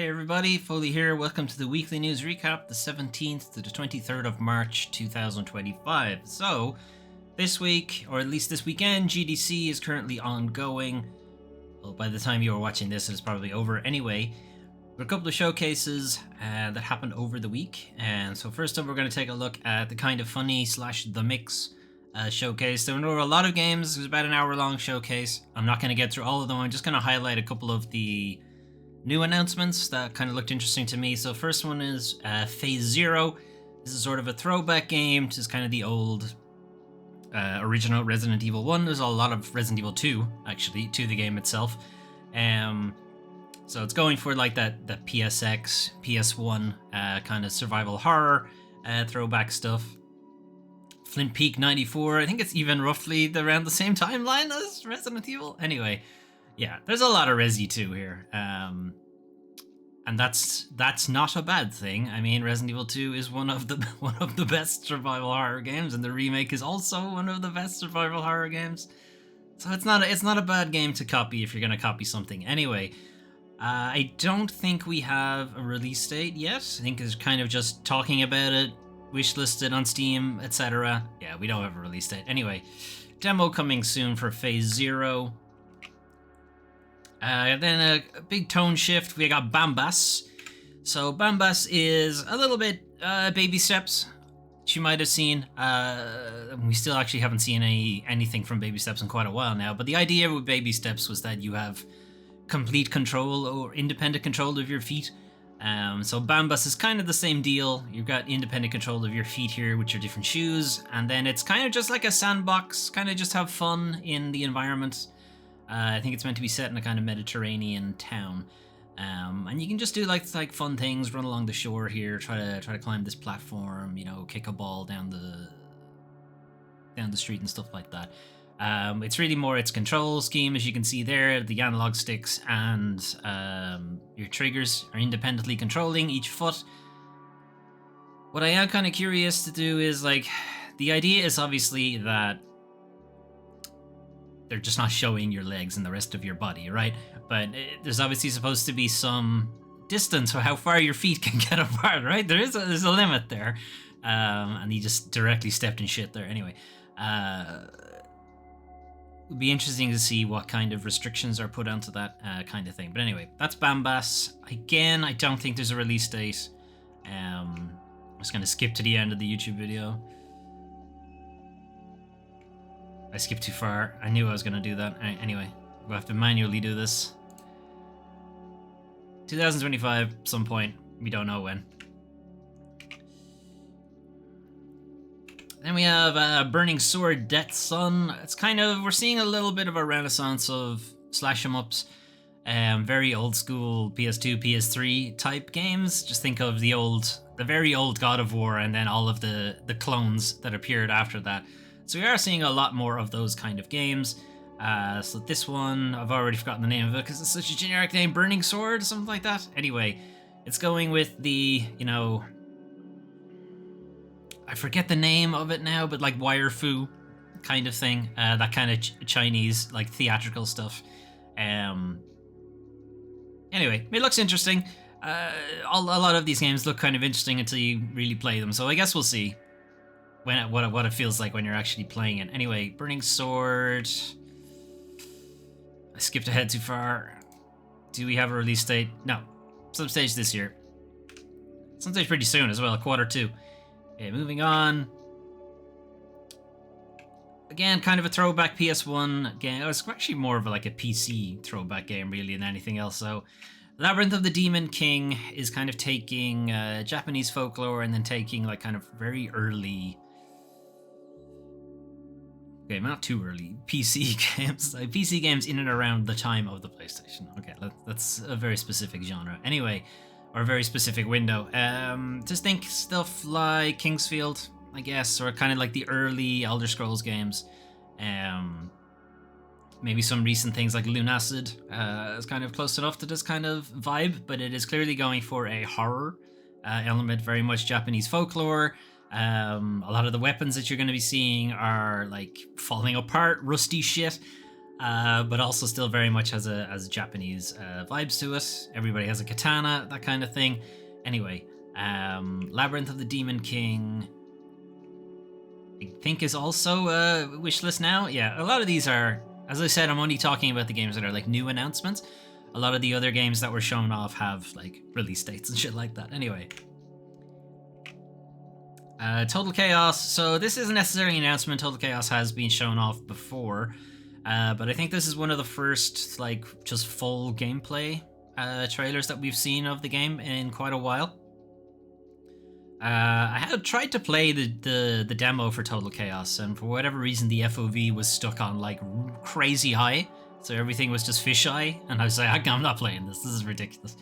Hey everybody, Foley here. Welcome to the weekly news recap, the 17th to the 23rd of March 2025. So, this week, or at least this weekend, GDC is currently ongoing. Well, by the time you are watching this, it's probably over anyway. There are a couple of showcases that happened over the week. And so first up, we're going to take a look at the Kind of Funny / The Mix showcase. There were a lot of games. It was about an hour-long showcase. I'm not going to get through all of them. I'm just going to highlight a couple of the new announcements that kind of looked interesting to me. So first one is Phase Zero. This is sort of a throwback game to kind of the old original Resident Evil 1. There's a lot of Resident Evil 2, actually, to the game itself. So it's going for like that PSX, PS1 kind of survival horror throwback stuff. Flint Peak 94, I think it's even roughly around the same timeline as Resident Evil. Anyway, yeah, there's a lot of Resi 2 here. And that's not a bad thing. I mean, Resident Evil 2 is one of the best survival horror games, and the remake is also one of the best survival horror games. So it's not a bad game to copy if you're gonna copy something. Anyway, I don't think we have a release date yet. I think it's kind of just talking about it, wishlisted on Steam, etc. Yeah, we don't have a release date. Anyway, demo coming soon for Phase Zero. Then a big tone shift, we got Bambas. So Bambas is a little bit baby steps, which you might have seen. We still actually haven't seen anything from Baby Steps in quite a while now, but the idea with Baby Steps was that you have complete control or independent control of your feet. So Bambas is kind of the same deal. You've got independent control of your feet here with your different shoes, and then it's kind of just like a sandbox, kind of just have fun in the environment. I think it's meant to be set in a kind of Mediterranean town, and you can just do like fun things, run along the shore here, try to climb this platform, you know, kick a ball down the street and stuff like that. It's really more its control scheme, as you can see there. The analog sticks and your triggers are independently controlling each foot. What I am kind of curious to do is, like, the idea is obviously that they're just not showing your legs and the rest of your body, right? But there's obviously supposed to be some distance for how far your feet can get apart, right? There's a limit there. And he just directly stepped in shit there. Anyway, it'd be interesting to see what kind of restrictions are put onto that kind of thing. But anyway, that's Bambas. Again, I don't think there's a release date. I'm just going to skip to the end of the YouTube video. I skipped too far. I knew I was going to do that. Anyway, we'll have to manually do this. 2025, some point. We don't know when. Then we have Burning Sword, Death Sun. It's kind of, we're seeing a little bit of a renaissance of slash 'em ups. Very old school PS2, PS3 type games. Just think of the very old God of War, and then all of the clones that appeared after that. So we are seeing a lot more of those kind of games. So this one, I've already forgotten the name of it because it's such a generic name, Burning Sword, something like that. Anyway, it's going with the, you know, I forget the name of it now, but like wire fu kind of thing. That kind of Chinese, like theatrical stuff. Anyway, it looks interesting. A lot of these games look kind of interesting until you really play them. So I guess we'll see what it feels like when you're actually playing it. Anyway, Burning Sword. I skipped ahead too far. Do we have a release date? No. Some stage this year. Some stage pretty soon as well, Q2. Okay, moving on. Again, kind of a throwback PS1 game. It's actually more of like a PC throwback game, really, than anything else. So, Labyrinth of the Demon King is kind of taking Japanese folklore and then taking like kind of very early. Okay, not too early. PC games. Like PC games in and around the time of the PlayStation. Okay, that's a very specific genre. Anyway, or a very specific window. Just think stuff like Kingsfield, I guess, or kind of like the early Elder Scrolls games. Maybe some recent things like Lunacid is kind of close enough to this kind of vibe, but it is clearly going for a horror element, very much Japanese folklore. A lot of the weapons that you're going to be seeing are like falling apart, rusty shit. but also still very much has a Japanese vibes to it. Everybody has a katana, that kind of thing. Anyway, Labyrinth of the Demon King, I think, is also a wish list now. Yeah, a lot of these are, as I said, I'm only talking about the games that are like new announcements. A lot of the other games that were shown off have like release dates and shit like that. Anyway. Total Chaos. So this isn't necessarily an announcement. Total Chaos has been shown off before. But I think this is one of the first like just full gameplay trailers that we've seen of the game in quite a while. I had tried to play the demo for Total Chaos, and for whatever reason the FOV was stuck on like crazy high, so everything was just fisheye, and I was like, I'm not playing this. This is ridiculous.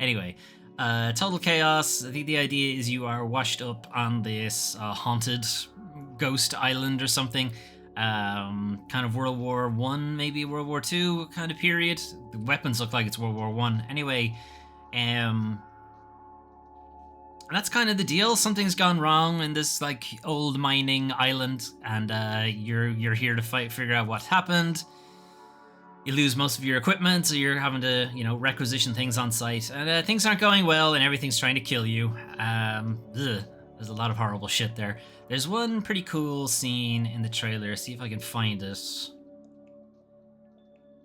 Anyway, Total Chaos. I think the idea is you are washed up on this haunted ghost island or something. Kind of World War One, maybe World War Two kind of period. The weapons look like it's World War One. Anyway, that's kind of the deal. Something's gone wrong in this like old mining island, and you're here to figure out what happened. You lose most of your equipment, so you're having to, requisition things on site, and things aren't going well, and everything's trying to kill you. There's a lot of horrible shit there. There's one pretty cool scene in the trailer. See if I can find it.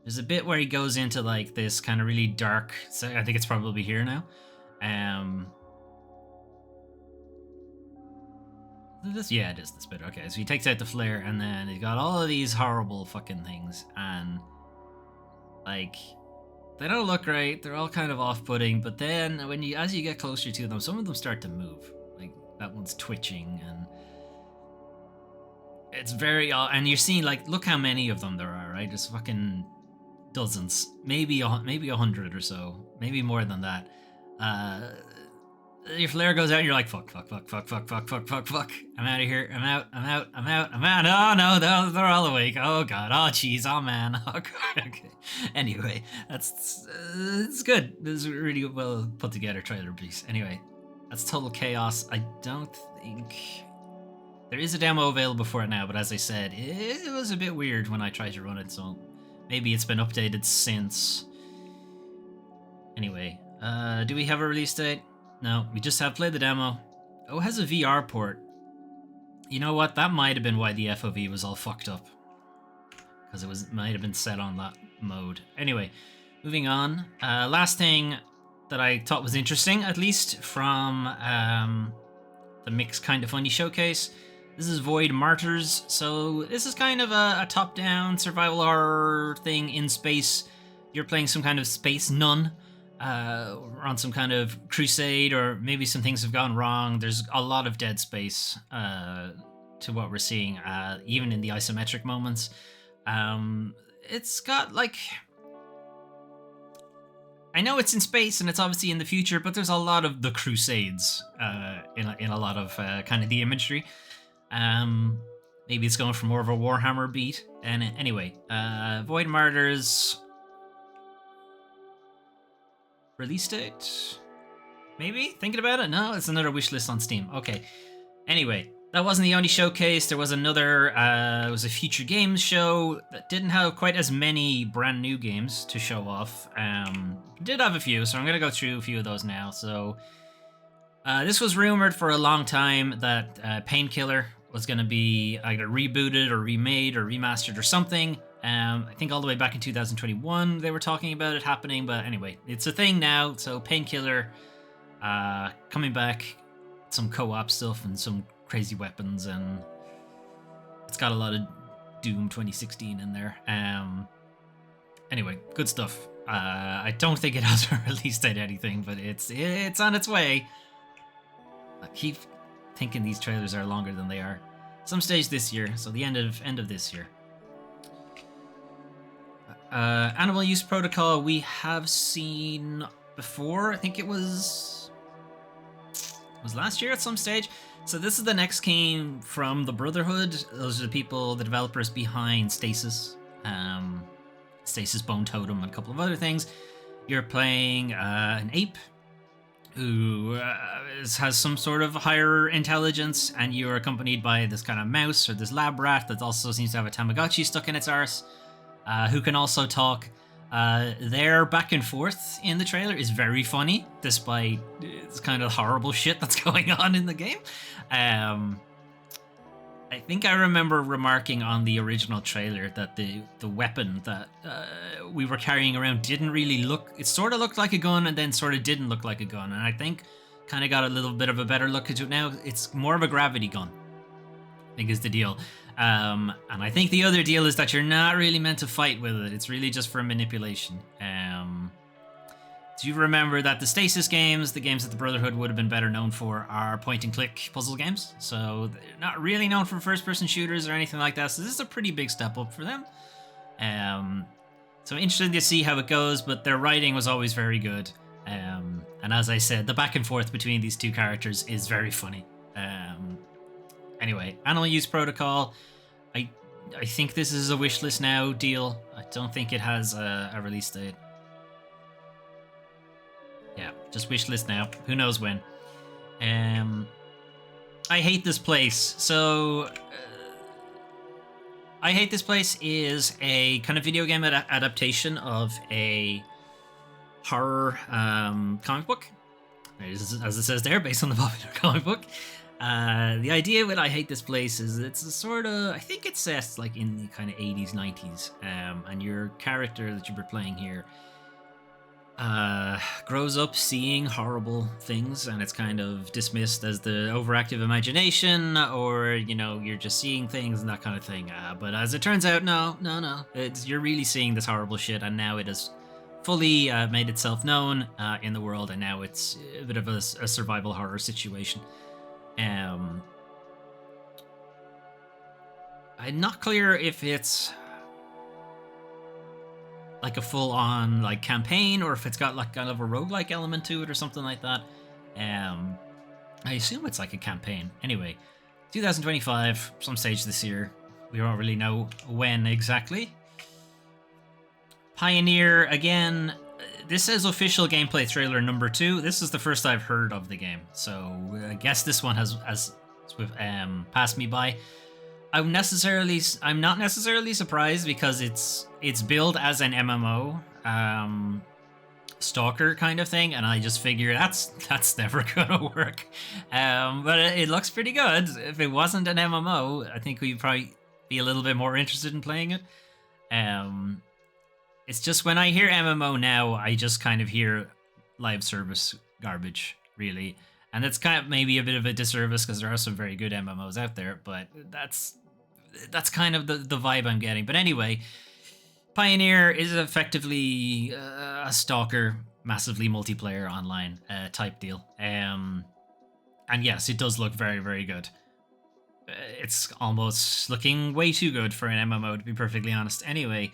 There's a bit where he goes into like this kind of really dark. So I think it's probably here now. Yeah, it is this bit. Okay, so he takes out the flare, and then he's got all of these horrible fucking things, and like they don't look right. They're all kind of off-putting, but then as you get closer to them, some of them start to move. Like that one's twitching, and it's very and you're seeing like, look how many of them there are, right? There's fucking dozens, maybe 100 or so, maybe more than that. Your flare goes out and you're like, fuck. I'm out of here. I'm out. Oh no, they're all awake. Oh god. Oh jeez. Oh man. Oh god. Okay. Anyway, it's good. This is a really well put together trailer piece. Anyway, that's Total Chaos. I don't think there is a demo available for it now, but as I said, it was a bit weird when I tried to run it, so maybe it's been updated since. Anyway, do we have a release date? No, we just have played the demo. Oh, it has a VR port. You know what? That might have been why the FOV was all fucked up, because it might have been set on that mode. Anyway, moving on. Last thing that I thought was interesting, at least from the Mix Kinda Funny showcase. This is Void Martyrs. So this is kind of a top-down survival horror thing in space. You're playing some kind of space nun. On some kind of crusade, or maybe some things have gone wrong. There's a lot of dead space to what we're seeing, even in the isometric moments. It's got like, I know it's in space and it's obviously in the future, but there's a lot of the crusades in a lot of kind of the imagery. Maybe it's going for more of a Warhammer beat. And anyway, Void Martyrs. Release date? Maybe? Thinking about it? No, it's another wish list on Steam. Okay. Anyway, that wasn't the only showcase. There was another, it was a Future Games show that didn't have quite as many brand new games to show off. Did have a few, so I'm going to go through a few of those now. So, this was rumored for a long time that Painkiller was going to be either rebooted or remade or remastered or something. I think all the way back in 2021 they were talking about it happening, but anyway, it's a thing now. So Painkiller coming back, some co-op stuff and some crazy weapons, and it's got a lot of Doom 2016 in there. Anyway, good stuff. I don't think it has a release date or anything, but it's on its way. I keep thinking these trailers are longer than they are. Some stage this year, so the end of this year. Animal Use Protocol we have seen before. I think it was last year at some stage. So this is the next game from the Brotherhood. Those are the developers behind Stasis, Stasis Bone Totem, and a couple of other things. You're playing an ape who has some sort of higher intelligence, and you're accompanied by this kind of mouse or this lab rat that also seems to have a Tamagotchi stuck in its arse. who can also talk. Their back and forth in the trailer is very funny, despite this kind of horrible shit that's going on in the game. I think I remember remarking on the original trailer that the weapon that we were carrying around didn't really look. It sort of looked like a gun, and then sort of didn't look like a gun. And I think kind of got a little bit of a better look into it now. It's more of a gravity gun, I think, is the deal. And I think the other deal is that you're not really meant to fight with it. It's really just for manipulation. Do you remember that the Stasis games, the games that the Brotherhood would have been better known for, are point-and-click puzzle games? So they're not really known for first-person shooters or anything like that. So this is a pretty big step up for them. So interesting to see how it goes, but their writing was always very good. And as I said, the back and forth between these two characters is very funny. Anyway, Animal Use Protocol. I think this is a wishlist now deal. I don't think it has a release date. Yeah, just wishlist now. Who knows when. I Hate This Place. So, I Hate This Place is a kind of video game adaptation of a horror comic book. As it says there, based on the popular comic book. The idea with I Hate This Place is it's a sort of, I think it's set like in the kind of 80s, 90s. And your character that you're playing here grows up seeing horrible things, and it's kind of dismissed as the overactive imagination, or, you know, you're just seeing things and that kind of thing. But as it turns out, no. You're really seeing this horrible shit, and now it has fully made itself known in the world, and now it's a bit of a survival horror situation. I'm not clear if it's like a full-on like campaign, or if it's got like kind of a roguelike element to it or something like that. I assume it's like a campaign. Anyway, 2025, some stage this year. We don't really know when exactly. Pioneer, again, this says official gameplay trailer number 2. This is the first I've heard of the game, so I guess this one has passed me by. I'm not necessarily surprised, because it's billed as an MMO stalker kind of thing, and I just figure that's never gonna work. But it looks pretty good. If it wasn't an MMO, I think we'd probably be a little bit more interested in playing it. It's just when I hear MMO now, I just kind of hear live service garbage, really. And it's kind of maybe a bit of a disservice, because there are some very good MMOs out there, but that's kind of the vibe I'm getting. But anyway, Pioneer is effectively a stalker, massively multiplayer online type deal. And yes, it does look very, very good. It's almost looking way too good for an MMO, to be perfectly honest. Anyway,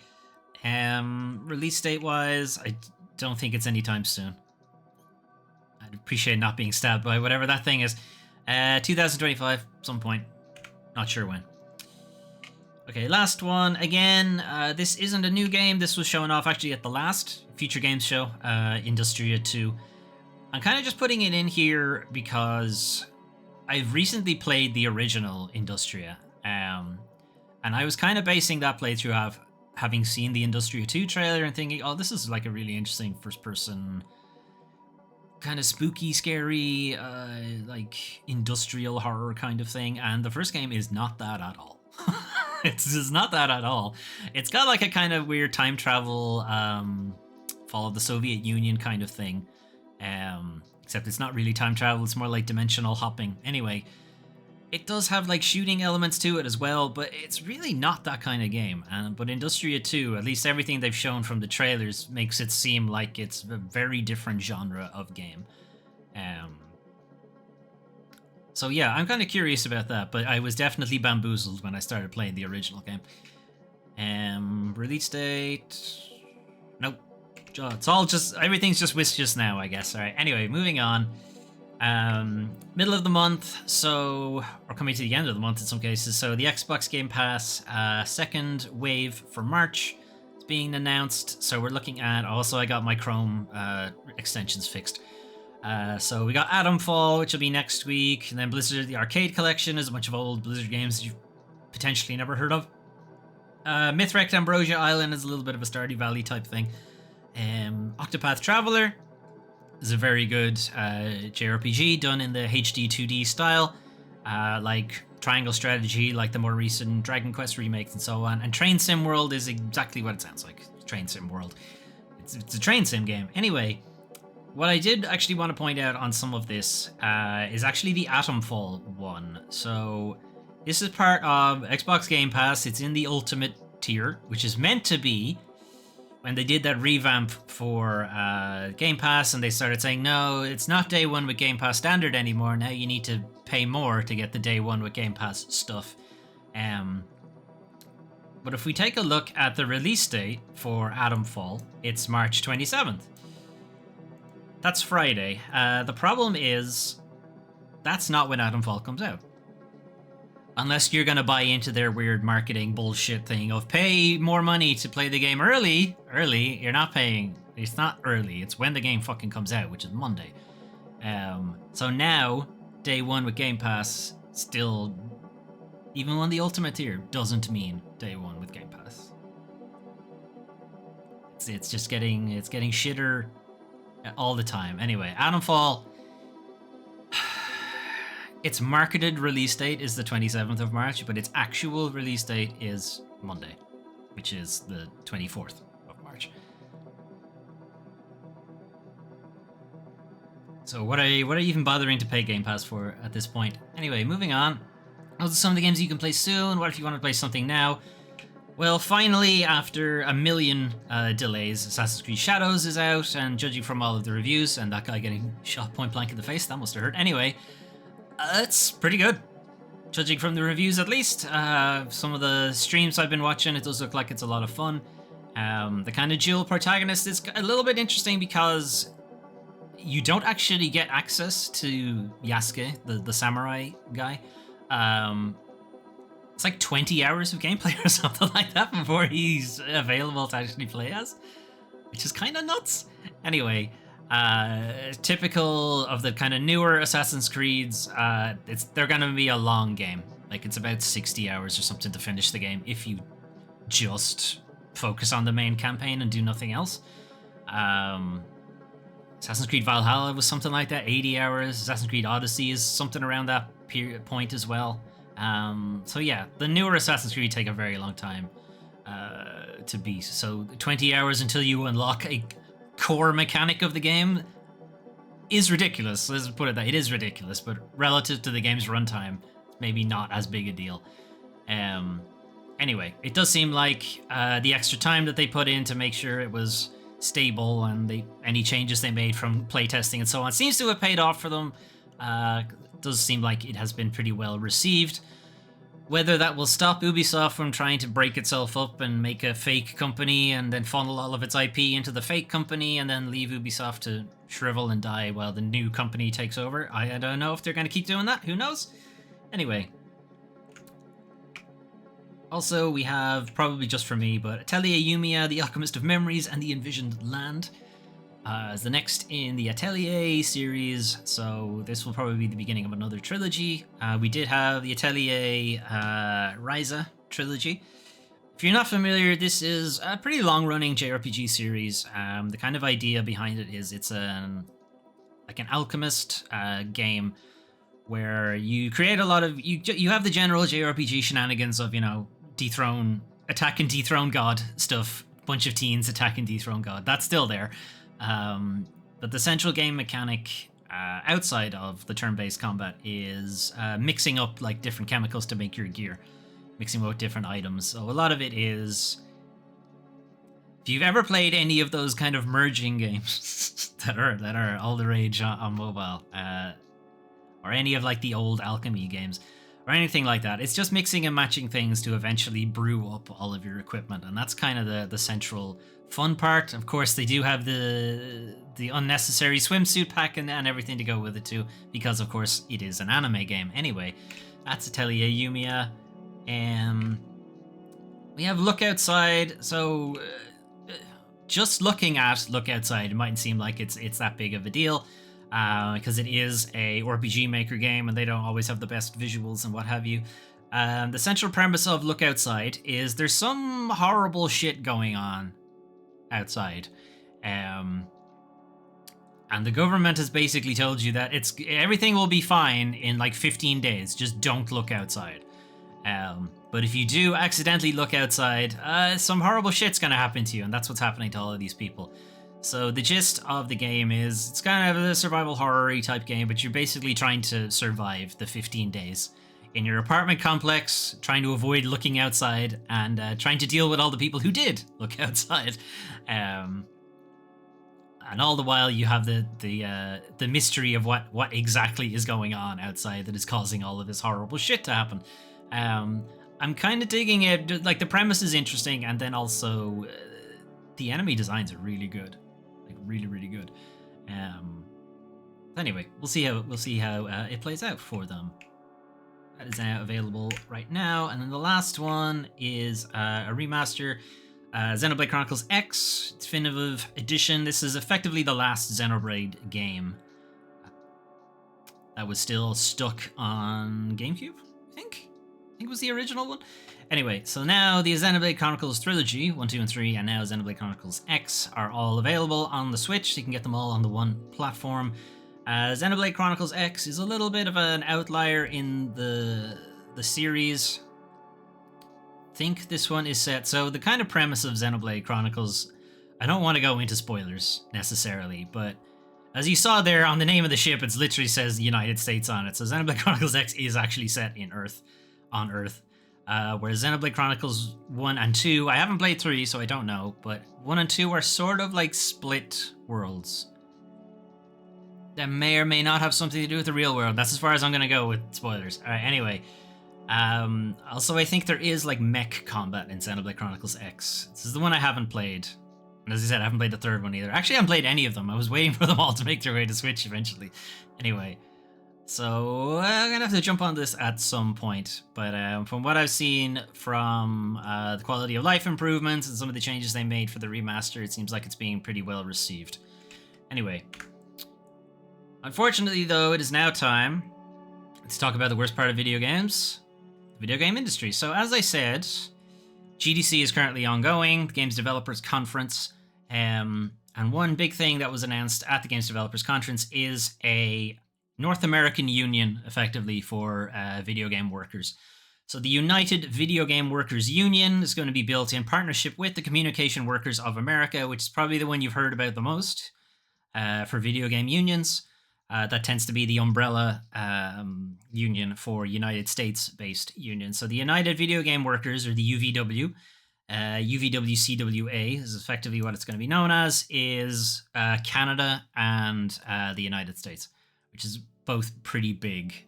release date wise, I don't think it's anytime soon. I'd appreciate not being stabbed by whatever that thing is. 2025, some point. Not sure when. Okay, last one. Again, this isn't a new game. This was shown off actually at the last Future Games show, Industria 2. I'm kind of just putting it in here because I've recently played the original Industria. And I was kind of basing that playthrough off having seen the Industria 2 trailer and thinking, oh, this is like a really interesting first-person, kind of spooky, scary, like industrial horror kind of thing. And the first game is not that at all. It's not that at all. It's got like a kind of weird time travel, fall of the Soviet Union kind of thing. Except it's not really time travel, it's more like dimensional hopping. Anyway, it does have like shooting elements to it as well, but it's really not that kind of game. But Industria 2, at least everything they've shown from the trailers, makes it seem like it's a very different genre of game. So yeah, I'm kind of curious about that, but I was definitely bamboozled when I started playing the original game. Release date... Nope. It's all just... Everything's just whisked just now, I guess. Alright, anyway, moving on. Middle of the month, so... Or coming to the end of the month in some cases. So the Xbox Game Pass second wave for March is being announced. So we're looking at... Also, I got my Chrome extensions fixed. So we got Atomfall, which will be next week, and then Blizzard, the Arcade Collection is a bunch of old Blizzard games you've potentially never heard of. Mythwrecked Ambrosia Island is a little bit of a Stardew Valley type thing. Octopath Traveler is a very good JRPG done in the HD 2D style, like Triangle Strategy, like the more recent Dragon Quest remakes and so on. And Train Sim World is exactly what it sounds like. Train Sim World. It's a train sim game. Anyway, what I did actually want to point out on some of this is actually the Atomfall one. So this is part of Xbox Game Pass. It's in the Ultimate tier, which is meant to be when they did that revamp for Game Pass and they started saying, no, it's not day one with Game Pass Standard anymore. Now you need to pay more to get the day one with Game Pass stuff. But if we take a look at the release date for Atomfall, it's March 27th. That's Friday. The problem is, that's not when Atomfall comes out. Unless you're going to buy into their weird marketing bullshit thing of pay more money to play the game early. Early, you're not paying. It's not early. It's when the game fucking comes out, which is Monday. So now, day one with Game Pass, still, even on the Ultimate tier, doesn't mean day one with Game Pass. It's just getting shitter all the time. Anyway, Atomfall, its marketed release date is the 27th of March, but its actual release date is Monday, which is the 24th of March. So what are you even bothering to pay Game Pass for at this point? Anyway, moving on. Those are some of the games you can play soon. What if you want to play something now? Well, finally, after a million delays, Assassin's Creed Shadows is out, and judging from all of the reviews, and that guy getting shot point blank in the face, that must have hurt. Anyway, it's pretty good. Judging from the reviews, at least. Some of the streams I've been watching, it does look like it's a lot of fun. The kind of dual protagonist is a little bit interesting because you don't actually get access to Yasuke, the samurai guy. It's like 20 hours of gameplay or something like that before he's available to actually play as, which is kind of nuts. Anyway, typical of the kind of newer Assassin's Creeds, they're going to be a long game. Like, it's about 60 hours or something to finish the game if you just focus on the main campaign and do nothing else. Assassin's Creed Valhalla was something like that, 80 hours. Assassin's Creed Odyssey is something around that point as well. So yeah, the newer Assassin's Creed take a very long time to beat. So 20 hours until you unlock a core mechanic of the game is ridiculous. Let's put it that it is ridiculous, but relative to the game's runtime, maybe not as big a deal. Anyway, it does seem like the extra time that they put in to make sure it was stable and any changes they made from playtesting and so on seems to have paid off for them. Does seem like it has been pretty well received. Whether that will stop Ubisoft from trying to break itself up and make a fake company and then funnel all of its IP into the fake company and then leave Ubisoft to shrivel and die while the new company takes over, I don't know if they're going to keep doing that. Who knows? Anyway. Also, we have, probably just for me, but Atelier Yumiya, The Alchemist of Memories, and The Envisioned Land as the next in the Atelier series, so this will probably be the beginning of another trilogy. We did have the Atelier Ryza trilogy. If you're not familiar, this is a pretty long-running JRPG series. The kind of idea behind it is it's like an alchemist game where you create a lot of... You have the general JRPG shenanigans of, attack and dethrone god stuff. Bunch of teens attack and dethrone god. That's still there. But the central game mechanic outside of the turn-based combat is mixing up like different chemicals to make your gear, mixing up different items. So a lot of it is, if you've ever played any of those kind of merging games that are all the rage on mobile, or any of like the old alchemy games or anything like that, it's just mixing and matching things to eventually brew up all of your equipment, and that's kind of the central fun part. Of course, they do have the unnecessary swimsuit pack and everything to go with it too, because of course it is an anime game. Anyway, that's Atelier Yumiya. We have Look Outside. So just looking at Look Outside, it mightn't seem like it's that big of a deal, because it is a RPG Maker game and they don't always have the best visuals and what have you. The central premise of Look Outside is there's some horrible shit going on outside. And the government has basically told you that everything will be fine in like 15 days. Just don't look outside. But if you do accidentally look outside, some horrible shit's gonna happen to you, and that's what's happening to all of these people. So the gist of the game is it's kind of a survival horror-y type game, but you're basically trying to survive the 15 days in your apartment complex, trying to avoid looking outside, and trying to deal with all the people who did look outside. And all the while you have the mystery of what exactly is going on outside that is causing all of this horrible shit to happen. I'm kind of digging it. Like, the premise is interesting, and then also the enemy designs are really good, like really good. Anyway, we'll see how it plays out for them. That is now available right now, and then the last one is a remaster. Xenoblade Chronicles X Definitive Edition. This is effectively the last Xenoblade game that was still stuck on GameCube, I think it was the original one. Anyway, so now the Xenoblade Chronicles Trilogy, 1, 2, and 3, and now Xenoblade Chronicles X are all available on the Switch, so you can get them all on the one platform. Xenoblade Chronicles X is a little bit of an outlier in the series. I think this one is set. So the kind of premise of Xenoblade Chronicles, I don't want to go into spoilers necessarily, but as you saw there on the name of the ship, it literally says United States on it. So Xenoblade Chronicles X is actually set in on Earth. Whereas Xenoblade Chronicles 1 and 2, I haven't played 3, so I don't know, but 1 and 2 are sort of like split worlds that may or may not have something to do with the real world. That's as far as I'm going to go with spoilers. All right, anyway. Also, I think there is like mech combat in Xenoblade Chronicles X. This is the one I haven't played. And as I said, I haven't played the third one either. Actually, I haven't played any of them. I was waiting for them all to make their way to Switch eventually. Anyway, so I'm going to have to jump on this at some point. But from what I've seen from the quality of life improvements and some of the changes they made for the remaster, it seems like it's being pretty well received. Anyway. Unfortunately, though, it is now time to talk about the worst part of video games, the video game industry. So, as I said, GDC is currently ongoing, the Games Developers Conference, and one big thing that was announced at the Games Developers Conference is a North American union, effectively, for video game workers. So the United Video Game Workers Union is going to be built in partnership with the Communication Workers of America, which is probably the one you've heard about the most for video game unions. That tends to be the umbrella union for United States-based unions. So the United Video Game Workers, or the UVW, UVWCWA is effectively what it's going to be known as, is Canada and the United States, which is both pretty big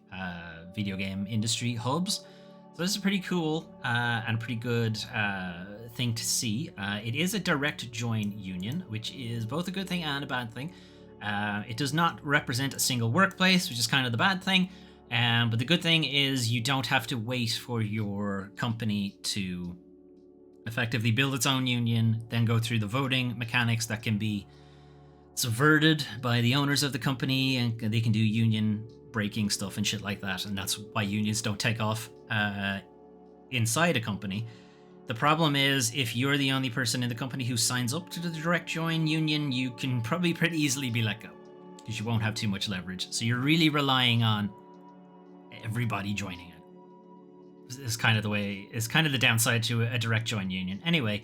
video game industry hubs. So this is pretty cool and pretty good thing to see. It is a direct join union, which is both a good thing and a bad thing. It does not represent a single workplace, which is kind of the bad thing. But the good thing is you don't have to wait for your company to effectively build its own union, then go through the voting mechanics that can be subverted by the owners of the company, and they can do union breaking stuff and shit like that. And that's why unions don't take off inside a company. The problem is, if you're the only person in the company who signs up to the direct join union, you can probably pretty easily be let go because you won't have too much leverage. So you're really relying on everybody joining it. It's kind of the way, it's kind of the downside to a direct join union. Anyway,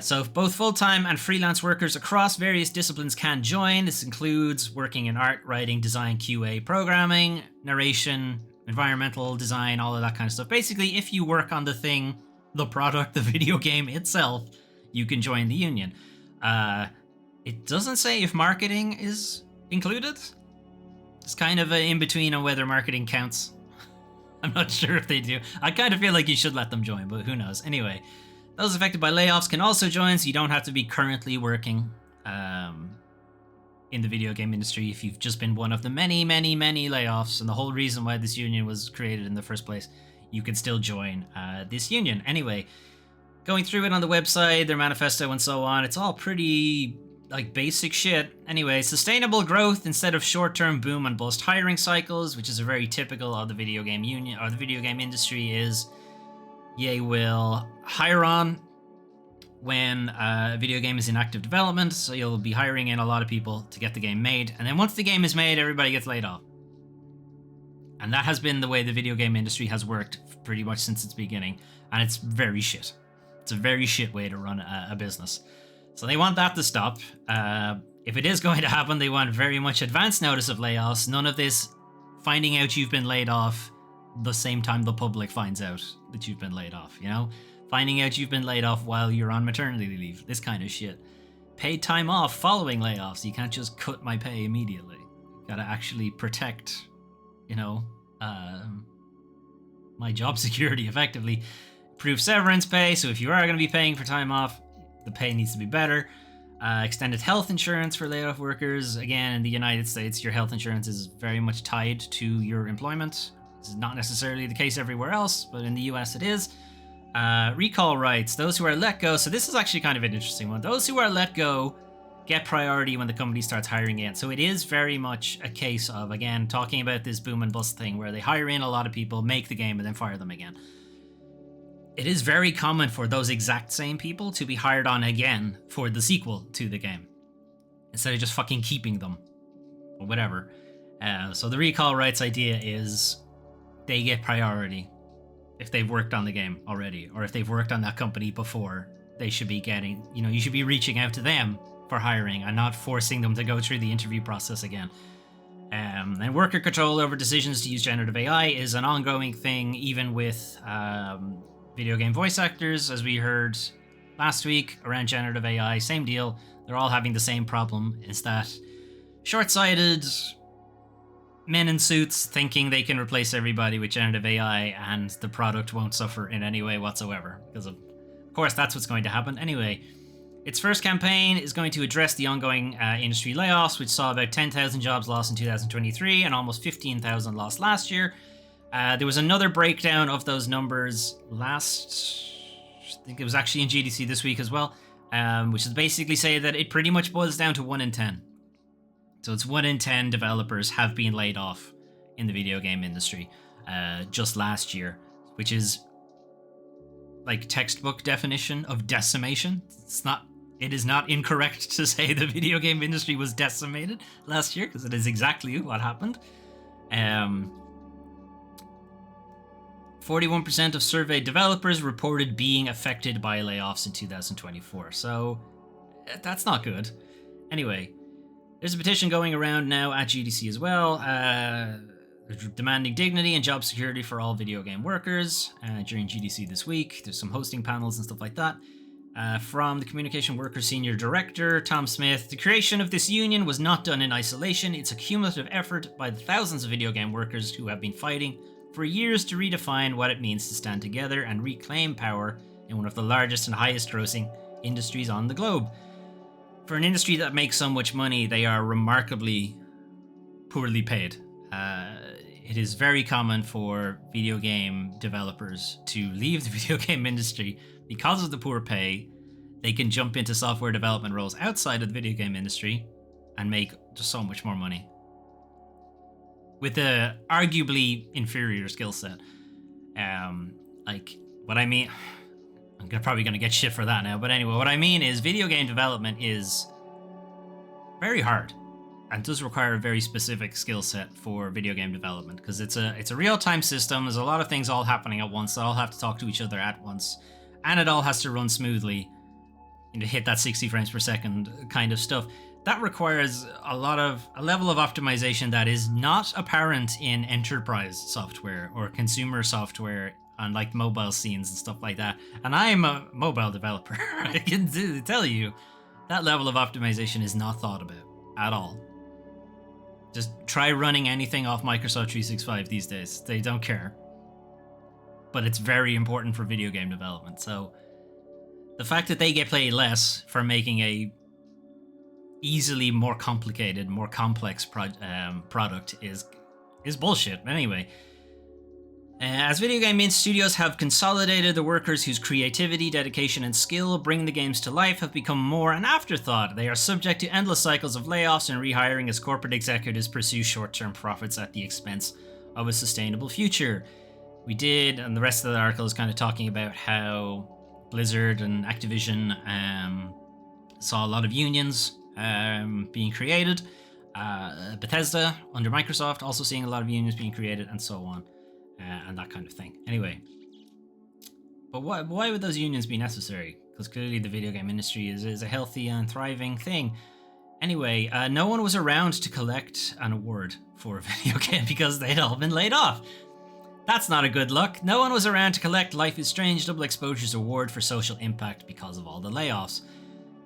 so both full-time and freelance workers across various disciplines can join. This includes working in art, writing, design, QA, programming, narration, environmental design, all of that kind of stuff. Basically, if you work on the thing, the product, the video game itself, you can join the union. It doesn't say if marketing is included. It's kind of in between on whether marketing counts. I'm not sure if they do. I kind of feel like you should let them join, but who knows. Anyway, those affected by layoffs can also join, so you don't have to be currently working in the video game industry if you've just been one of the many layoffs. And the whole reason why this union was created in the first place, you can still join this union. Anyway, going through it on the website, their manifesto and so on, it's all pretty like basic shit. Anyway, sustainable growth instead of short-term boom and bust hiring cycles, which is a very typical of the video game union or the video game industry, is you will hire on when a video game is in active development, so you'll be hiring in a lot of people to get the game made, and then once the game is made, everybody gets laid off. And that has been the way the video game industry has worked pretty much since its beginning, and it's very shit. It's a very shit way to run a business. So they want that to stop. If it is going to happen, they want very much advance notice of layoffs. None of this finding out you've been laid off the same time the public finds out that you've been laid off, you know? Finding out you've been laid off while you're on maternity leave, this kind of shit. Paid time off following layoffs. You can't just cut my pay immediately. You gotta actually protect, you know, my job security effectively. Prove severance pay, so if you are going to be paying for time off, the pay needs to be better. Extended health insurance for laid off workers. Again, in the United States, your health insurance is very much tied to your employment. This is not necessarily the case everywhere else, but in the US it is. Recall rights. Those who are let go. So this is actually kind of an interesting one. Those who are let go get priority when the company starts hiring in. So it is very much a case of, again, talking about this boom and bust thing where they hire in a lot of people, make the game, and then fire them again. It is very common for those exact same people to be hired on again for the sequel to the game, instead of just fucking keeping them, or whatever. So the recall rights idea is they get priority if they've worked on the game already, or if they've worked on that company before. They should be getting, you know, you should be reaching out to them for hiring and not forcing them to go through the interview process again. And worker control over decisions to use generative AI is an ongoing thing, even with video game voice actors, as we heard last week around generative AI. Same deal. They're all having the same problem, is that short-sighted men in suits thinking they can replace everybody with generative AI and the product won't suffer in any way whatsoever. Because of course, that's what's going to happen. Anyway, its first campaign is going to address the ongoing industry layoffs, which saw about 10,000 jobs lost in 2023 and almost 15,000 lost last year. There was another breakdown of those numbers I think it was actually in GDC this week as well, which is basically say that it pretty much boils down to 1 in 10. So it's 1 in 10 developers have been laid off in the video game industry just last year, which is like textbook definition of decimation. It is not incorrect to say the video game industry was decimated last year, because it is exactly what happened. 41% of surveyed developers reported being affected by layoffs in 2024. So that's not good. Anyway, there's a petition going around now at GDC as well, demanding dignity and job security for all video game workers during GDC this week. There's some hosting panels and stuff like that. From the Communication Workers Senior Director, Tom Smith, the creation of this union was not done in isolation. It's a cumulative effort by the thousands of video game workers who have been fighting for years to redefine what it means to stand together and reclaim power in one of the largest and highest grossing industries on the globe. For an industry that makes so much money, they are remarkably poorly paid. It is very common for video game developers to leave the video game industry because of the poor pay. They can jump into software development roles outside of the video game industry and make just so much more money with a arguably inferior skill set. Like, what I mean, I'm probably going to get shit for that now, but anyway, what I mean is video game development is very hard and does require a very specific skill set for video game development, because it's a real-time system. There's a lot of things all happening at once. They all have to talk to each other at once, and it all has to run smoothly and hit that 60 frames per second kind of stuff. That requires a level of optimization that is not apparent in enterprise software or consumer software on like mobile scenes and stuff like that. And I'm a mobile developer. I can tell you that level of optimization is not thought about at all. Just try running anything off Microsoft 365 these days. They don't care. But it's very important for video game development. So the fact that they get paid less for making a easily more complicated, more complex product is bullshit. Anyway, As video game studios have consolidated, the workers whose creativity, dedication, and skill bring the games to life have become more an afterthought. They are subject to endless cycles of layoffs and rehiring as corporate executives pursue short-term profits at the expense of a sustainable future. We did, and the rest of the article is kind of talking about how Blizzard and Activision saw a lot of unions being created. Bethesda under Microsoft also seeing a lot of unions being created, and so on. And that kind of thing. Anyway, but why would those unions be necessary? Because clearly the video game industry is a healthy and thriving thing. Anyway, no one was around to collect an award for a video game because they'd all been laid off. That's not a good look. No one was around to collect Life is Strange Double Exposure's award for social impact because of all the layoffs.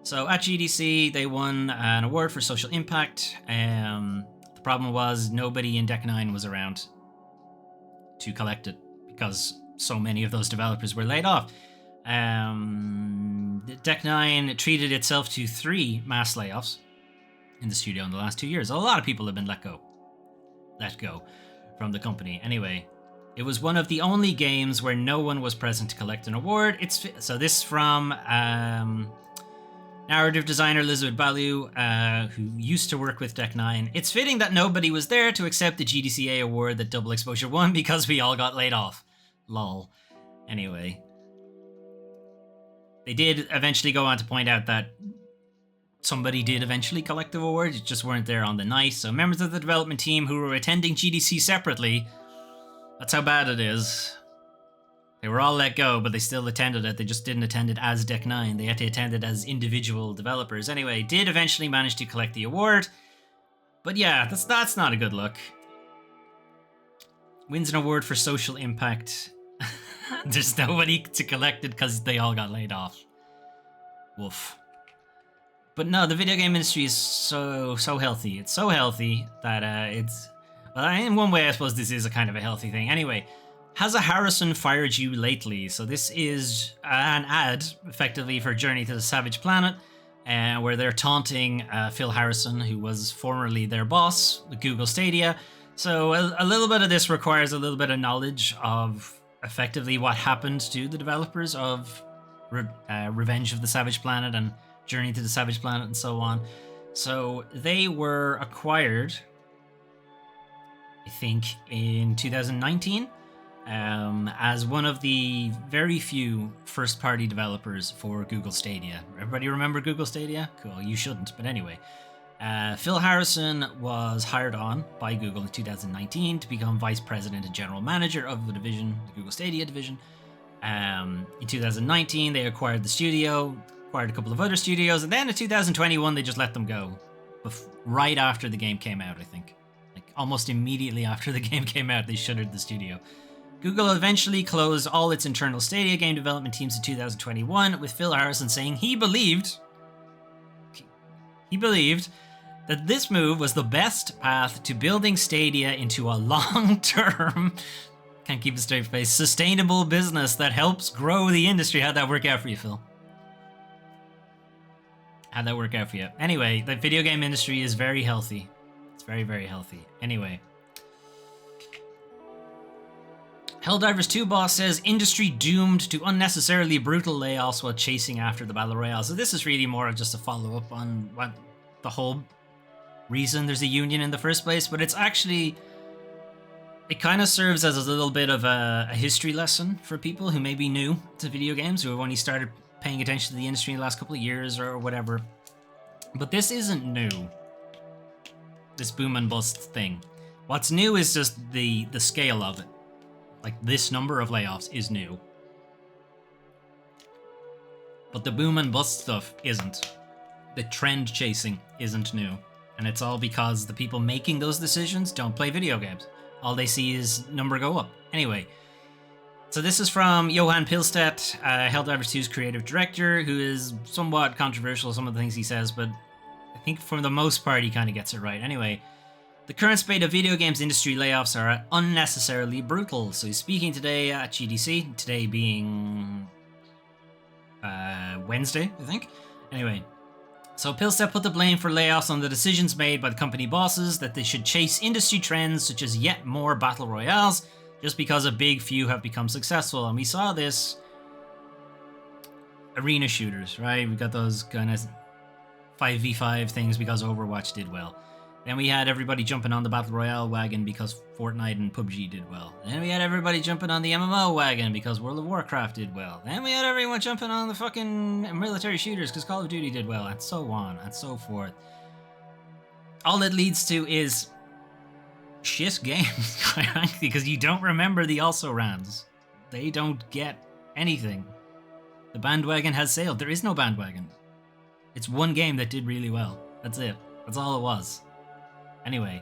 So at GDC, they won an award for social impact. The problem was nobody in Deck 9 was around to collect it because so many of those developers were laid off. Deck 9 treated itself to 3 mass layoffs in the studio in the last 2 years. A lot of people have been let go from the company. Anyway, it was one of the only games where no one was present to collect an award. So this from narrative designer Elizabeth Ballou, who used to work with Deck 9. It's fitting that nobody was there to accept the GDCA award that Double Exposure won because we all got laid off. Lol. Anyway. They did eventually go on to point out that somebody did eventually collect the award, it just weren't there on the night. So members of the development team who were attending GDC separately, that's how bad it is. They were all let go, but they still attended it. They just didn't attend it as Deck 9. They had to attend it as individual developers. Anyway, did eventually manage to collect the award. But yeah, that's not a good look. Wins an award for social impact. There's nobody to collect it because they all got laid off. Woof. But no, the video game industry is so healthy. It's so healthy that it's... Well, in one way, I suppose this is a kind of a healthy thing. Anyway... Has a Harrison fired you lately? So this is an ad, effectively, for Journey to the Savage Planet, where they're taunting Phil Harrison, who was formerly their boss with Google Stadia. So a little bit of this requires a little bit of knowledge of effectively what happened to the developers of Revenge of the Savage Planet and Journey to the Savage Planet and so on. So they were acquired, I think, in 2019. As one of the very few first-party developers for Google Stadia. Everybody remember Google Stadia? Cool, you shouldn't, but anyway. Phil Harrison was hired on by Google in 2019 to become Vice President and General Manager of the division, the Google Stadia division. In 2019, they acquired the studio, acquired a couple of other studios, and then in 2021, they just let them go. Right after the game came out, I think. Like, almost immediately after the game came out, they shuttered the studio. Google eventually closed all its internal Stadia game development teams in 2021, with Phil Harrison saying he believed that this move was the best path to building Stadia into a long-term, can't keep a straight face, sustainable business that helps grow the industry. How'd that work out for you, Phil? How'd that work out for you? Anyway, the video game industry is very healthy. It's very, very healthy. Anyway. Helldivers 2 boss says industry doomed to unnecessarily brutal layoffs while chasing after the Battle Royale. So this is really more of just a follow-up on what the whole reason there's a union in the first place, but it's actually... It kind of serves as a little bit of a history lesson for people who may be new to video games, who have only started paying attention to the industry in the last couple of years or whatever. But this isn't new. This boom and bust thing. What's new is just the scale of it. Like, this number of layoffs is new. But the boom and bust stuff isn't. The trend chasing isn't new. And it's all because the people making those decisions don't play video games. All they see is number go up. Anyway, so this is from Johan Pilstedt, Helldivers 2's creative director, who is somewhat controversial, some of the things he says, but I think for the most part he kind of gets it right. Anyway, the current spate of video games industry layoffs are unnecessarily brutal. So he's speaking today at GDC, today being Wednesday, I think. Anyway, so Pilstedt put the blame for layoffs on the decisions made by the company bosses that they should chase industry trends such as yet more battle royales, just because a big few have become successful. And we saw this arena shooters, right? We got those kind of 5v5 things because Overwatch did well. Then we had everybody jumping on the Battle Royale wagon because Fortnite and PUBG did well. Then we had everybody jumping on the MMO wagon because World of Warcraft did well. Then we had everyone jumping on the fucking military shooters because Call of Duty did well, and so on and so forth. All it leads to is shit games, quite frankly, because you don't remember the also-rans. They don't get anything. The bandwagon has sailed. There is no bandwagon. It's one game that did really well. That's it. That's all it was. Anyway,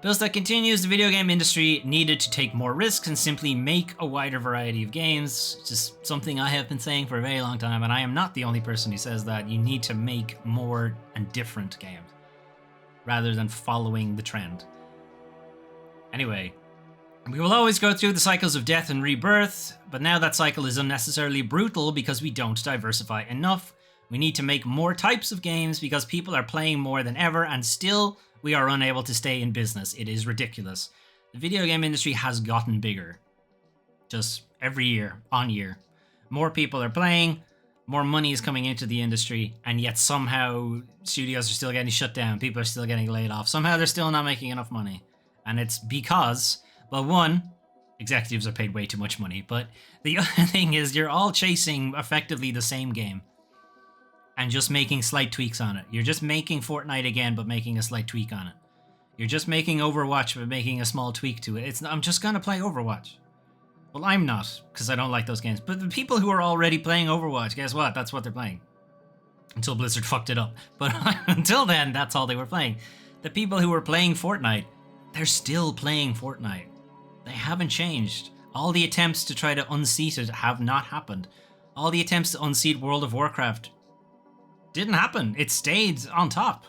Billstack continues, the video game industry needed to take more risks and simply make a wider variety of games. It's just something I have been saying for a very long time, and I am not the only person who says that. You need to make more and different games, rather than following the trend. Anyway, we will always go through the cycles of death and rebirth, but now that cycle is unnecessarily brutal because we don't diversify enough. We need to make more types of games because people are playing more than ever, and still we are unable to stay in business. It is ridiculous. The video game industry has gotten bigger. Just every year, on year. More people are playing, more money is coming into the industry, and yet somehow studios are still getting shut down, people are still getting laid off. Somehow they're still not making enough money. And it's because, well, one, executives are paid way too much money, but the other thing is you're all chasing effectively the same game and just making slight tweaks on it. You're just making Fortnite again, but making a slight tweak on it. You're just making Overwatch, but making a small tweak to it. I'm just gonna play Overwatch. Well, I'm not, because I don't like those games. But the people who are already playing Overwatch, guess what? That's what they're playing. Until Blizzard fucked it up. But until then, that's all they were playing. The people who were playing Fortnite, they're still playing Fortnite. They haven't changed. All the attempts to try to unseat it have not happened. All the attempts to unseat World of Warcraft didn't happen. It stayed on top.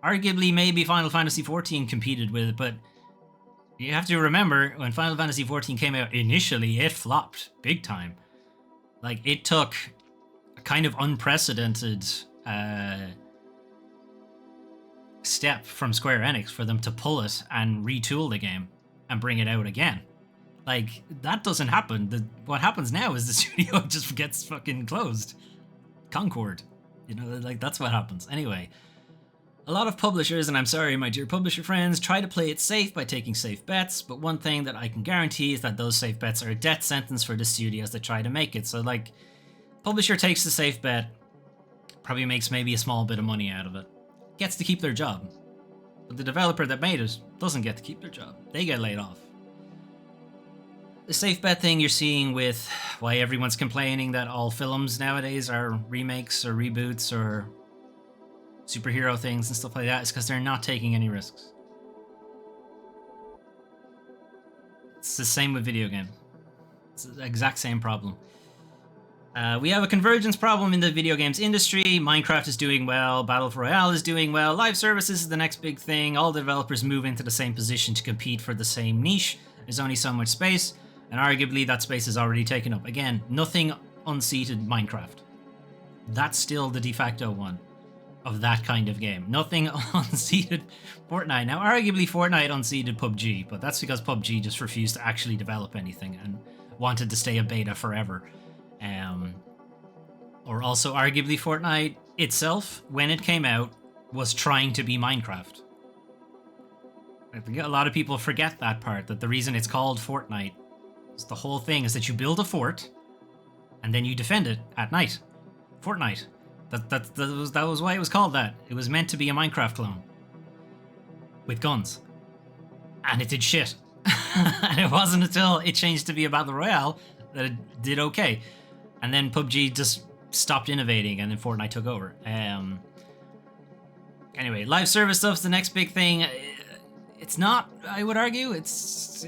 Arguably, maybe Final Fantasy XIV competed with it, but you have to remember, when Final Fantasy XIV came out initially, it flopped big time. Like, it took a kind of unprecedented step from Square Enix for them to pull it and retool the game and bring it out again. Like, that doesn't happen. What happens now is the studio just gets fucking closed. Concord. You know, like, that's what happens. Anyway, a lot of publishers, and I'm sorry, my dear publisher friends, try to play it safe by taking safe bets, but one thing that I can guarantee is that those safe bets are a death sentence for the studios that try to make it. So, like, publisher takes the safe bet, probably makes maybe a small bit of money out of it, gets to keep their job. But the developer that made it doesn't get to keep their job. They get laid off. The safe bet thing you're seeing with why everyone's complaining that all films nowadays are remakes or reboots or superhero things and stuff like that is because they're not taking any risks. It's the same with video games. It's the exact same problem. We have a convergence problem in the video games industry. Minecraft is doing well, Battle Royale is doing well, live services is the next big thing. All the developers move into the same position to compete for the same niche. There's only so much space, and arguably that space is already taken up. Again, nothing unseated Minecraft. That's still the de facto one of that kind of game. Nothing unseated Fortnite. Now, arguably Fortnite unseated PUBG, but that's because PUBG just refused to actually develop anything and wanted to stay a beta forever. Or also arguably Fortnite itself, when it came out, was trying to be Minecraft. I think a lot of people forget that part, that the reason it's called Fortnite is the whole thing is that you build a fort and then you defend it at night. Fortnite. That was why it was called that. It was meant to be a Minecraft clone. With guns. And it did shit. And it wasn't until it changed to be a Battle Royale that it did okay. And then PUBG just stopped innovating and then Fortnite took over. Anyway, live service stuff's the next big thing. It's not, I would argue, it's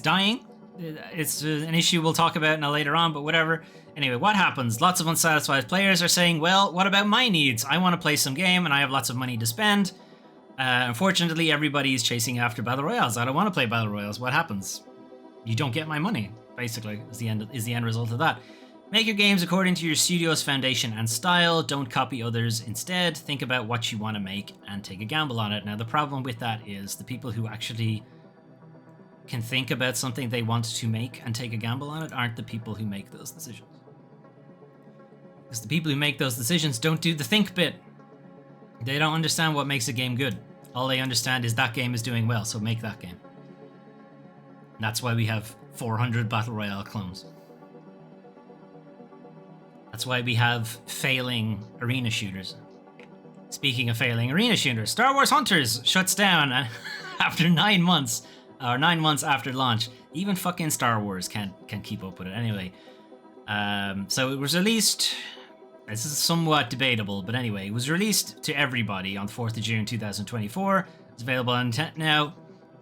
dying. It's an issue we'll talk about now later on, but whatever. Anyway, what happens? Lots of unsatisfied players are saying, well, what about my needs? I want to play some game and I have lots of money to spend. Unfortunately, everybody is chasing after Battle Royales. I don't want to play Battle Royales. What happens? You don't get my money, basically, is the end result of that. Make your games according to your studio's foundation and style. Don't copy others. Instead, think about what you want to make and take a gamble on it. Now, the problem with that is the people who actually can think about something they want to make and take a gamble on it aren't the people who make those decisions. Because the people who make those decisions don't do the think bit. They don't understand what makes a game good. All they understand is that game is doing well, so make that game. And that's why we have 400 Battle Royale clones. That's why we have failing arena shooters. Speaking of failing arena shooters, Star Wars Hunters shuts down after 9 months, or 9 months after launch. Even fucking Star Wars can't keep up with it. Anyway, so it was released. This is somewhat debatable, but anyway, it was released to everybody on the 4th of June 2024. It's available on now.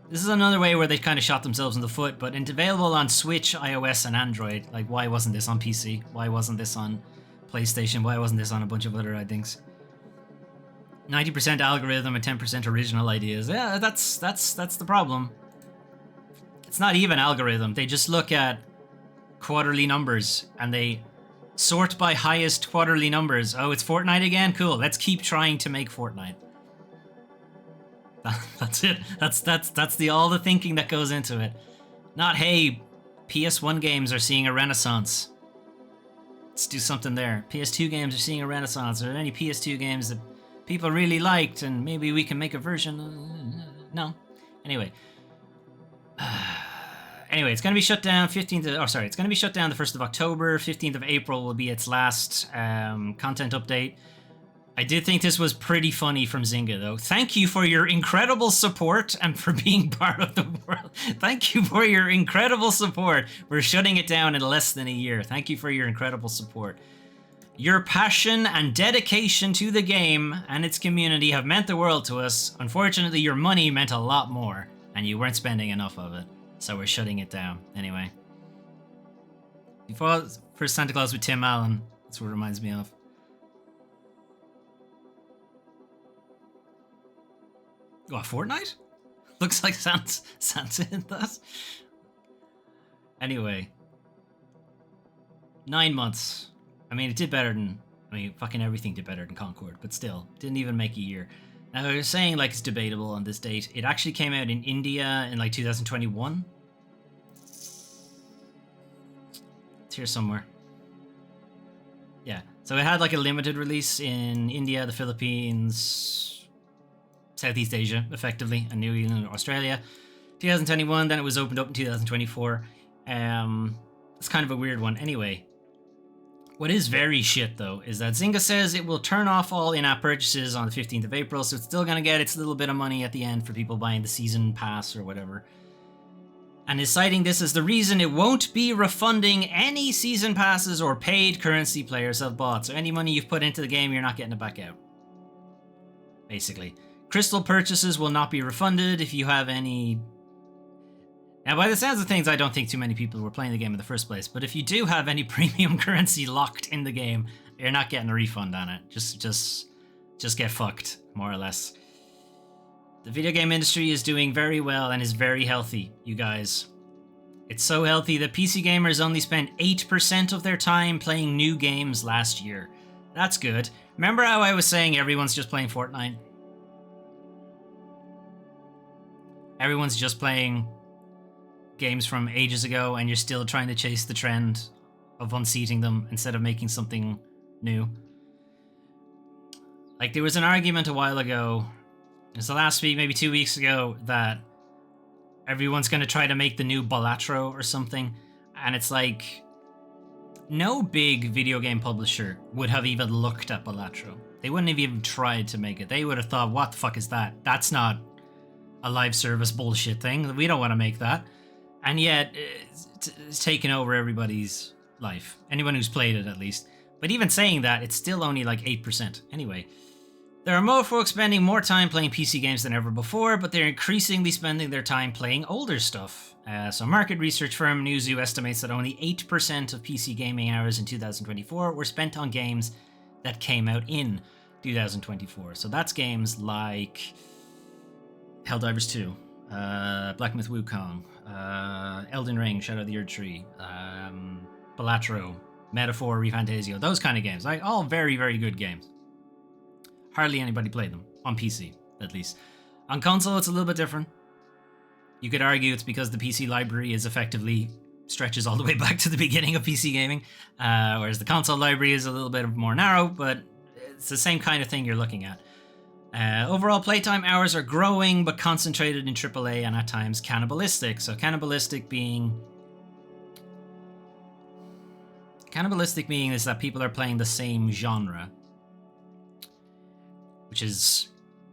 This is another way where they kind of shot themselves in the foot, but it's available on Switch, iOS, and Android. Like, why wasn't this on PC? Why wasn't this on PlayStation? Why wasn't this on a bunch of other things? 90% algorithm and 10% original ideas. Yeah, that's the problem. It's not even algorithm. They just look at quarterly numbers and they sort by highest quarterly numbers. Oh, it's Fortnite again? Cool. Let's keep trying to make Fortnite. That's it. That's all the thinking that goes into it. Not, hey, PS1 games are seeing a renaissance. Let's do something there. PS2 games are seeing a renaissance. Are there any PS2 games that people really liked and maybe we can make a version? No. Anyway. Anyway, it's going to be shut down it's going to be shut down the 1st of October. 15th of April will be its last content update. I did think this was pretty funny from Zynga, though. Thank you for your incredible support and for being part of the world. Thank you for your incredible support. We're shutting it down in less than a year. Thank you for your incredible support. Your passion and dedication to the game and its community have meant the world to us. Unfortunately, your money meant a lot more, and you weren't spending enough of it. So we're shutting it down. Anyway. Before First Santa Claus with Tim Allen. That's what it reminds me of. What, Fortnite? Looks like Santa in that. Anyway. 9 months. I mean, it did better than... fucking everything did better than Concord. But still, didn't even make a year. Now, they're saying, like, it's debatable on this date. It actually came out in India in, like, 2021. It's here somewhere. Yeah. So it had, like, a limited release in India, the Philippines, Southeast Asia, effectively, and New Zealand and Australia. 2021, then it was opened up in 2024. It's kind of a weird one. Anyway. What is very shit, though, is that Zynga says it will turn off all in-app purchases on the 15th of April, so it's still going to get its little bit of money at the end for people buying the season pass or whatever. And is citing this as the reason it won't be refunding any season passes or paid currency players have bought. So any money you've put into the game, you're not getting it back out. Basically. Crystal purchases will not be refunded if you have any... Now, by the sounds of things, I don't think too many people were playing the game in the first place, but if you do have any premium currency locked in the game, you're not getting a refund on it. Just get fucked, more or less. The video game industry is doing very well and is very healthy, you guys. It's so healthy that PC gamers only spent 8% of their time playing new games last year. That's good. Remember how I was saying everyone's just playing Fortnite? Everyone's just playing games from ages ago and you're still trying to chase the trend of unseating them instead of making something new. Like, there was an argument a while ago, it was the last week, maybe 2 weeks ago, that everyone's going to try to make the new Balatro or something, and it's like, no big video game publisher would have even looked at Balatro. They wouldn't have even tried to make it. They would have thought, what the fuck is that? That's not a live service bullshit thing. We don't want to make that. And yet, it's taken over everybody's life. Anyone who's played it, at least. But even saying that, it's still only like 8%. Anyway, there are more folks spending more time playing PC games than ever before, but they're increasingly spending their time playing older stuff. So market research firm Newzoo estimates that only 8% of PC gaming hours in 2024 were spent on games that came out in 2024. So that's games like Helldivers 2, Black Myth Wukong, Elden Ring, Shadow of the Erdtree, Balatro, Metaphor, ReFantasio, those kind of games. Like, all very, very good games. Hardly anybody played them. On PC, at least. On console, it's a little bit different. You could argue it's because the PC library is effectively stretches all the way back to the beginning of PC gaming, whereas the console library is a little bit more narrow, but it's the same kind of thing you're looking at. Overall playtime hours are growing, but concentrated in AAA and at times cannibalistic. So cannibalistic being is that people are playing the same genre, which is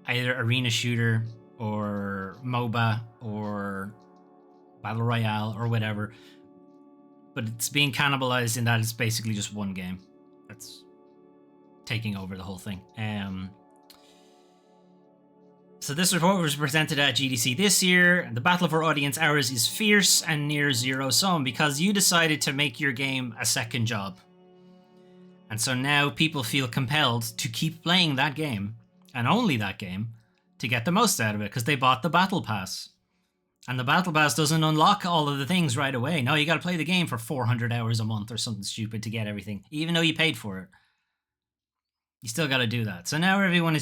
either arena shooter or MOBA or Battle Royale or whatever. But it's being cannibalized in that it's basically just one game that's taking over the whole thing. So this report was presented at GDC this year. The battle for audience hours is fierce and near zero sum because you decided to make your game a second job. And so now people feel compelled to keep playing that game, and only that game, to get the most out of it because they bought the Battle Pass. And the Battle Pass doesn't unlock all of the things right away. No, you got to play the game for 400 hours a month or something stupid to get everything, even though you paid for it. You still got to do that. So now everyone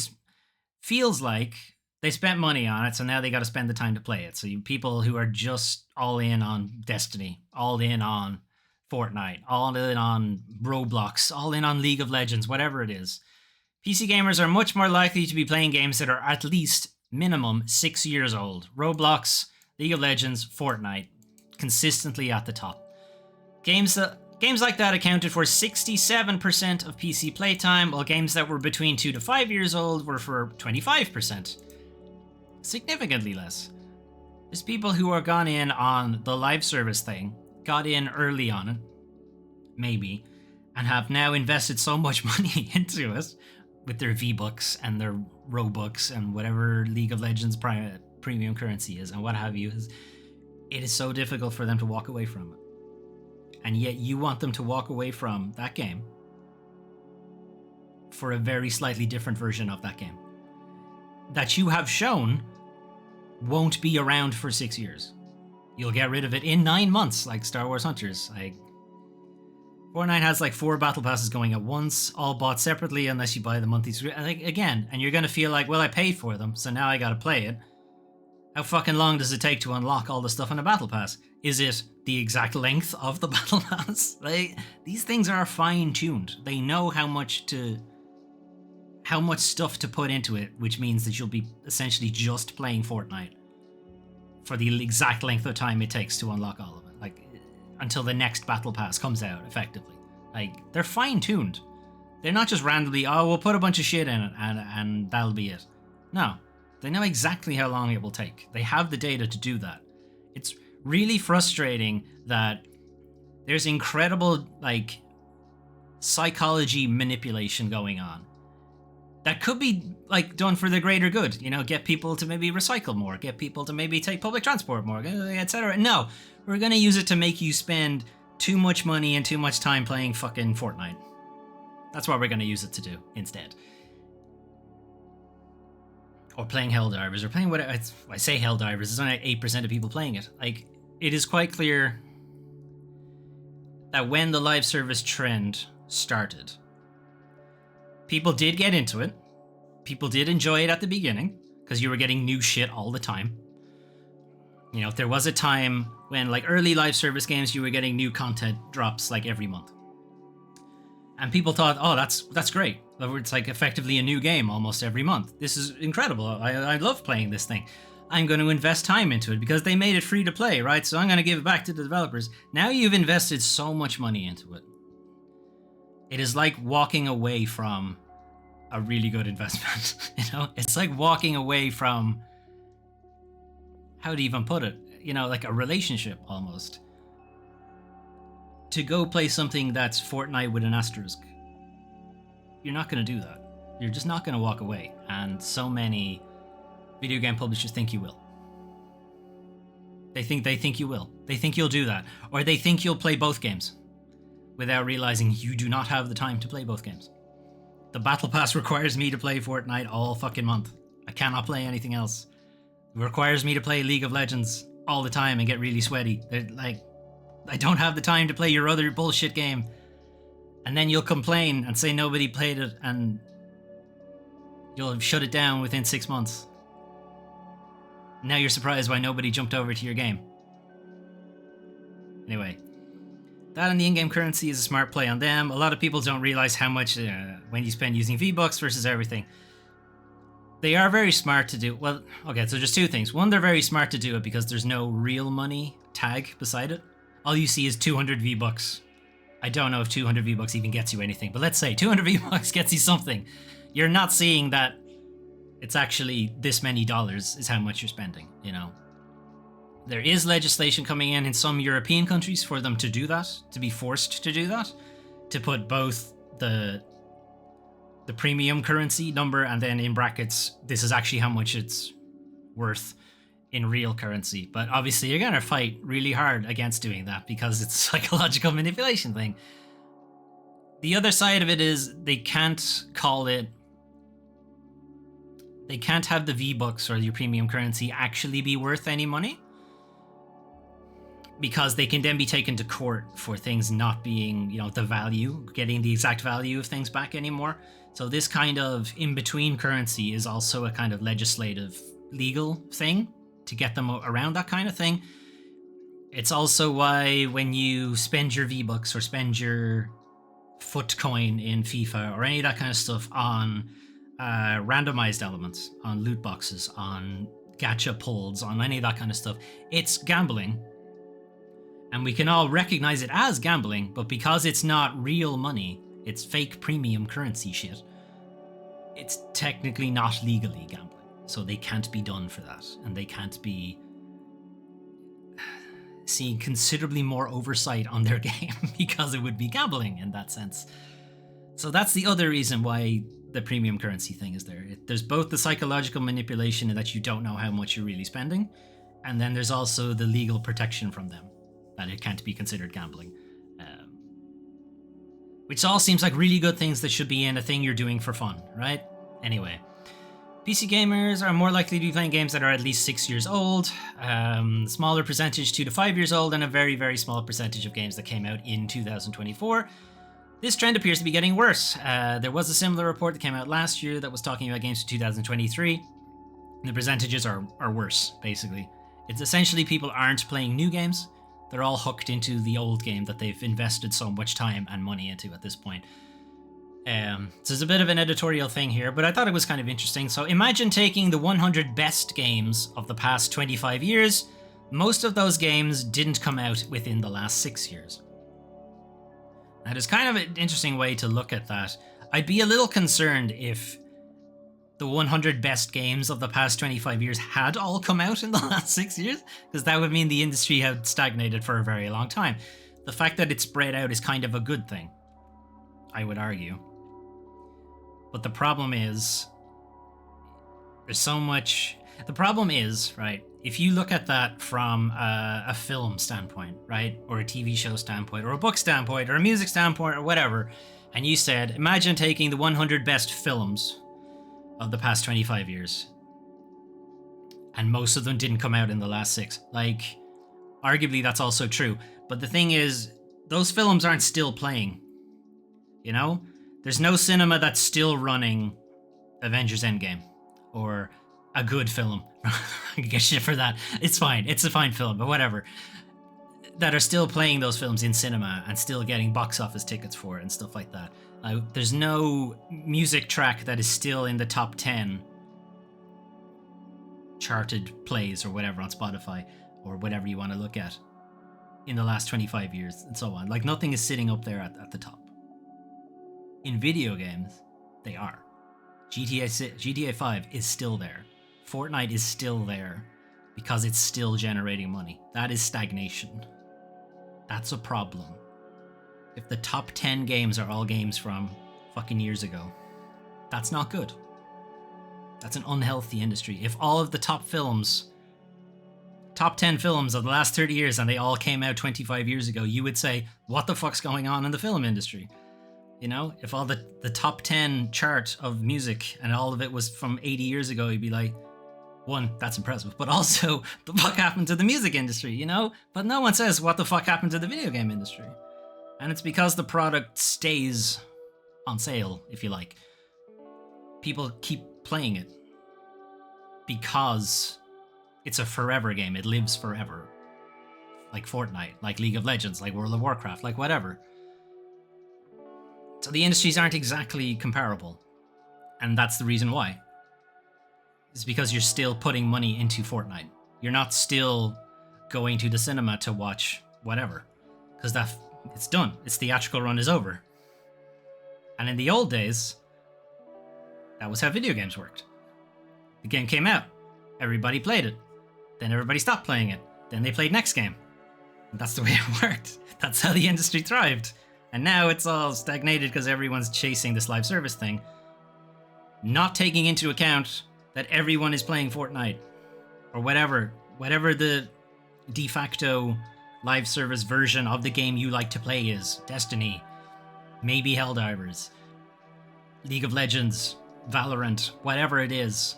feels like they spent money on it, so now they got to spend the time to play it. So people who are just all in on Destiny, all in on Fortnite, all in on Roblox, all in on League of Legends, whatever it is. PC gamers are much more likely to be playing games that are at least minimum 6 years old. Roblox, League of Legends, Fortnite, consistently at the top. Games like that accounted for 67% of PC playtime, while games that were between 2 to 5 years old were for 25%. Significantly less. There's people who are gone in on the live service thing, got in early on it, maybe, and have now invested so much money into it with their V-Bucks and their Robux and whatever League of Legends premium currency is and what have you. It is so difficult for them to walk away from it. And yet you want them to walk away from that game for a very slightly different version of that game that you have shown won't be around for 6 years. You'll get rid of it in 9 months, like Star Wars Hunters. Fortnite has 4 battle passes going at once, all bought separately unless you buy the monthly again, and you're gonna feel like, well, I paid for them, so now I gotta play it. How fucking long does it take to unlock all the stuff in a battle pass? Is it the exact length of the battle pass? These things are fine-tuned. They know how much stuff to put into it, which means that you'll be essentially just playing Fortnite for the exact length of time it takes to unlock all of it, until the next battle pass comes out, effectively. They're fine-tuned. They're not just randomly, we'll put a bunch of shit in it and that'll be it. No, they know exactly how long it will take. They have the data to do that. It's really frustrating that there's incredible, psychology manipulation going on that could be done for the greater good, get people to maybe recycle more, get people to maybe take public transport more, etc. No, we're going to use it to make you spend too much money and too much time playing fucking Fortnite. That's what we're going to use it to do instead. Or playing Helldivers, or playing whatever. I say Helldivers, there's only 8% of people playing it. It is quite clear that when the live service trend started, people did get into it. People did enjoy it at the beginning because you were getting new shit all the time. There was a time when, early live service games, you were getting new content drops every month. And people thought, oh, that's great. It's effectively a new game almost every month. This is incredible. I love playing this thing. I'm going to invest time into it because they made it free to play, right? So I'm going to give it back to the developers. Now you've invested so much money into it. It is like walking away from a really good investment. It's like walking away from, how to even put it, a relationship almost. To go play something that's Fortnite with an asterisk. You're not going to do that. You're just not going to walk away. And so many video game publishers think you will. They think you will. They think you'll do that. Or they think you'll play both games without realizing you do not have the time to play both games. The Battle Pass requires me to play Fortnite all fucking month. I cannot play anything else. It requires me to play League of Legends all the time and get really sweaty. I don't have the time to play your other bullshit game. And then you'll complain and say nobody played it and you'll shut it down within 6 months. Now you're surprised why nobody jumped over to your game. Anyway, that and the in-game currency is a smart play on them. A lot of people don't realize how much when you spend using V-Bucks versus everything. They are very smart to do. Well, okay, so just two things. One, they're very smart to do it because there's no real money tag beside it. All you see is 200 V-Bucks. I don't know if 200 V-Bucks even gets you anything, but let's say 200 V-Bucks gets you something. You're not seeing that it's actually this many dollars is how much you're spending, you know. There is legislation coming in some European countries for them to do that, to be forced to do that, to put both the premium currency number and then in brackets, this is actually how much it's worth in real currency. But obviously you're going to fight really hard against doing that because it's a psychological manipulation thing. The other side of it is they can't have the V-Bucks or your premium currency actually be worth any money, because they can then be taken to court for things not being, you know, the value, getting the exact value of things back anymore. So this kind of in-between currency is also a kind of legislative, legal thing to get them around that kind of thing. It's also why when you spend your V-Bucks or spend your foot coin in FIFA or any of that kind of stuff on randomized elements, on loot boxes, on gacha pulls, on any of that kind of stuff, it's gambling. And we can all recognize it as gambling, but because it's not real money, it's fake premium currency shit, it's technically not legally gambling. So they can't be done for that. And they can't be seeing considerably more oversight on their game because it would be gambling in that sense. So that's the other reason why the premium currency thing is there. There's both the psychological manipulation that you don't know how much you're really spending, and then there's also the legal protection from them, that it can't be considered gambling. Which all seems like really good things that should be in a thing you're doing for fun, right? Anyway, PC gamers are more likely to be playing games that are at least 6 years old, smaller percentage 2 to 5 years old, and a very, very small percentage of games that came out in 2024. This trend appears to be getting worse. There was a similar report that came out last year that was talking about games for 2023. And the percentages are worse, basically. It's essentially people aren't playing new games. They're all hooked into the old game that they've invested so much time and money into at this point. So there's a bit of an editorial thing here, but I thought it was kind of interesting. So imagine taking the 100 best games of the past 25 years. Most of those games didn't come out within the last 6 years. That is kind of an interesting way to look at that. I'd be a little concerned if the 100 best games of the past 25 years had all come out in the last 6 years, because that would mean the industry had stagnated for a very long time. The fact that it's spread out is kind of a good thing, I would argue. But the problem is, there's so much... The problem is, right, if you look at that from a film standpoint, right, or a TV show standpoint, or a book standpoint, or a music standpoint, or whatever, and you said, imagine taking the 100 best films of the past 25 years, and most of them didn't come out in the last 6. Like, arguably that's also true, but the thing is, those films aren't still playing, you know? There's no cinema that's still running Avengers Endgame, or a good film. I can get shit for that. It's fine. It's a fine film, but whatever. That are still playing those films in cinema and still getting box office tickets for it and stuff like that. There's no music track that is still in the top 10 charted plays or whatever on Spotify or whatever you want to look at in the last 25 years and so on. Like, nothing is sitting up there at the top. In video games, they are. GTA 5 is still there. Fortnite is still there because it's still generating money. That is stagnation. That's a problem. If the top 10 games are all games from fucking years ago, that's not good. That's an unhealthy industry. If all of the top 10 films of the last 30 years, and they all came out 25 years ago, you would say, what the fuck's going on in the film industry? You know, if all the top 10 chart of music and all of it was from 80 years ago, you'd be like, one, that's impressive, but also, the fuck happened to the music industry, you know? But no one says, what the fuck happened to the video game industry? And it's because the product stays on sale, if you like. People keep playing it because it's a forever game. It lives forever. Like Fortnite, like League of Legends, like World of Warcraft, like whatever. So the industries aren't exactly comparable. And that's the reason why. It's because you're still putting money into Fortnite. You're not still going to the cinema to watch whatever. Because it's done. Its theatrical run is over. And in the old days, that was how video games worked. The game came out. Everybody played it. Then everybody stopped playing it. Then they played next game. And that's the way it worked. That's how the industry thrived. And now it's all stagnated because everyone's chasing this live service thing. Not taking into account that everyone is playing Fortnite. Or whatever the de facto live service version of the game you like to play is. Destiny. Maybe Helldivers. League of Legends. Valorant. Whatever it is.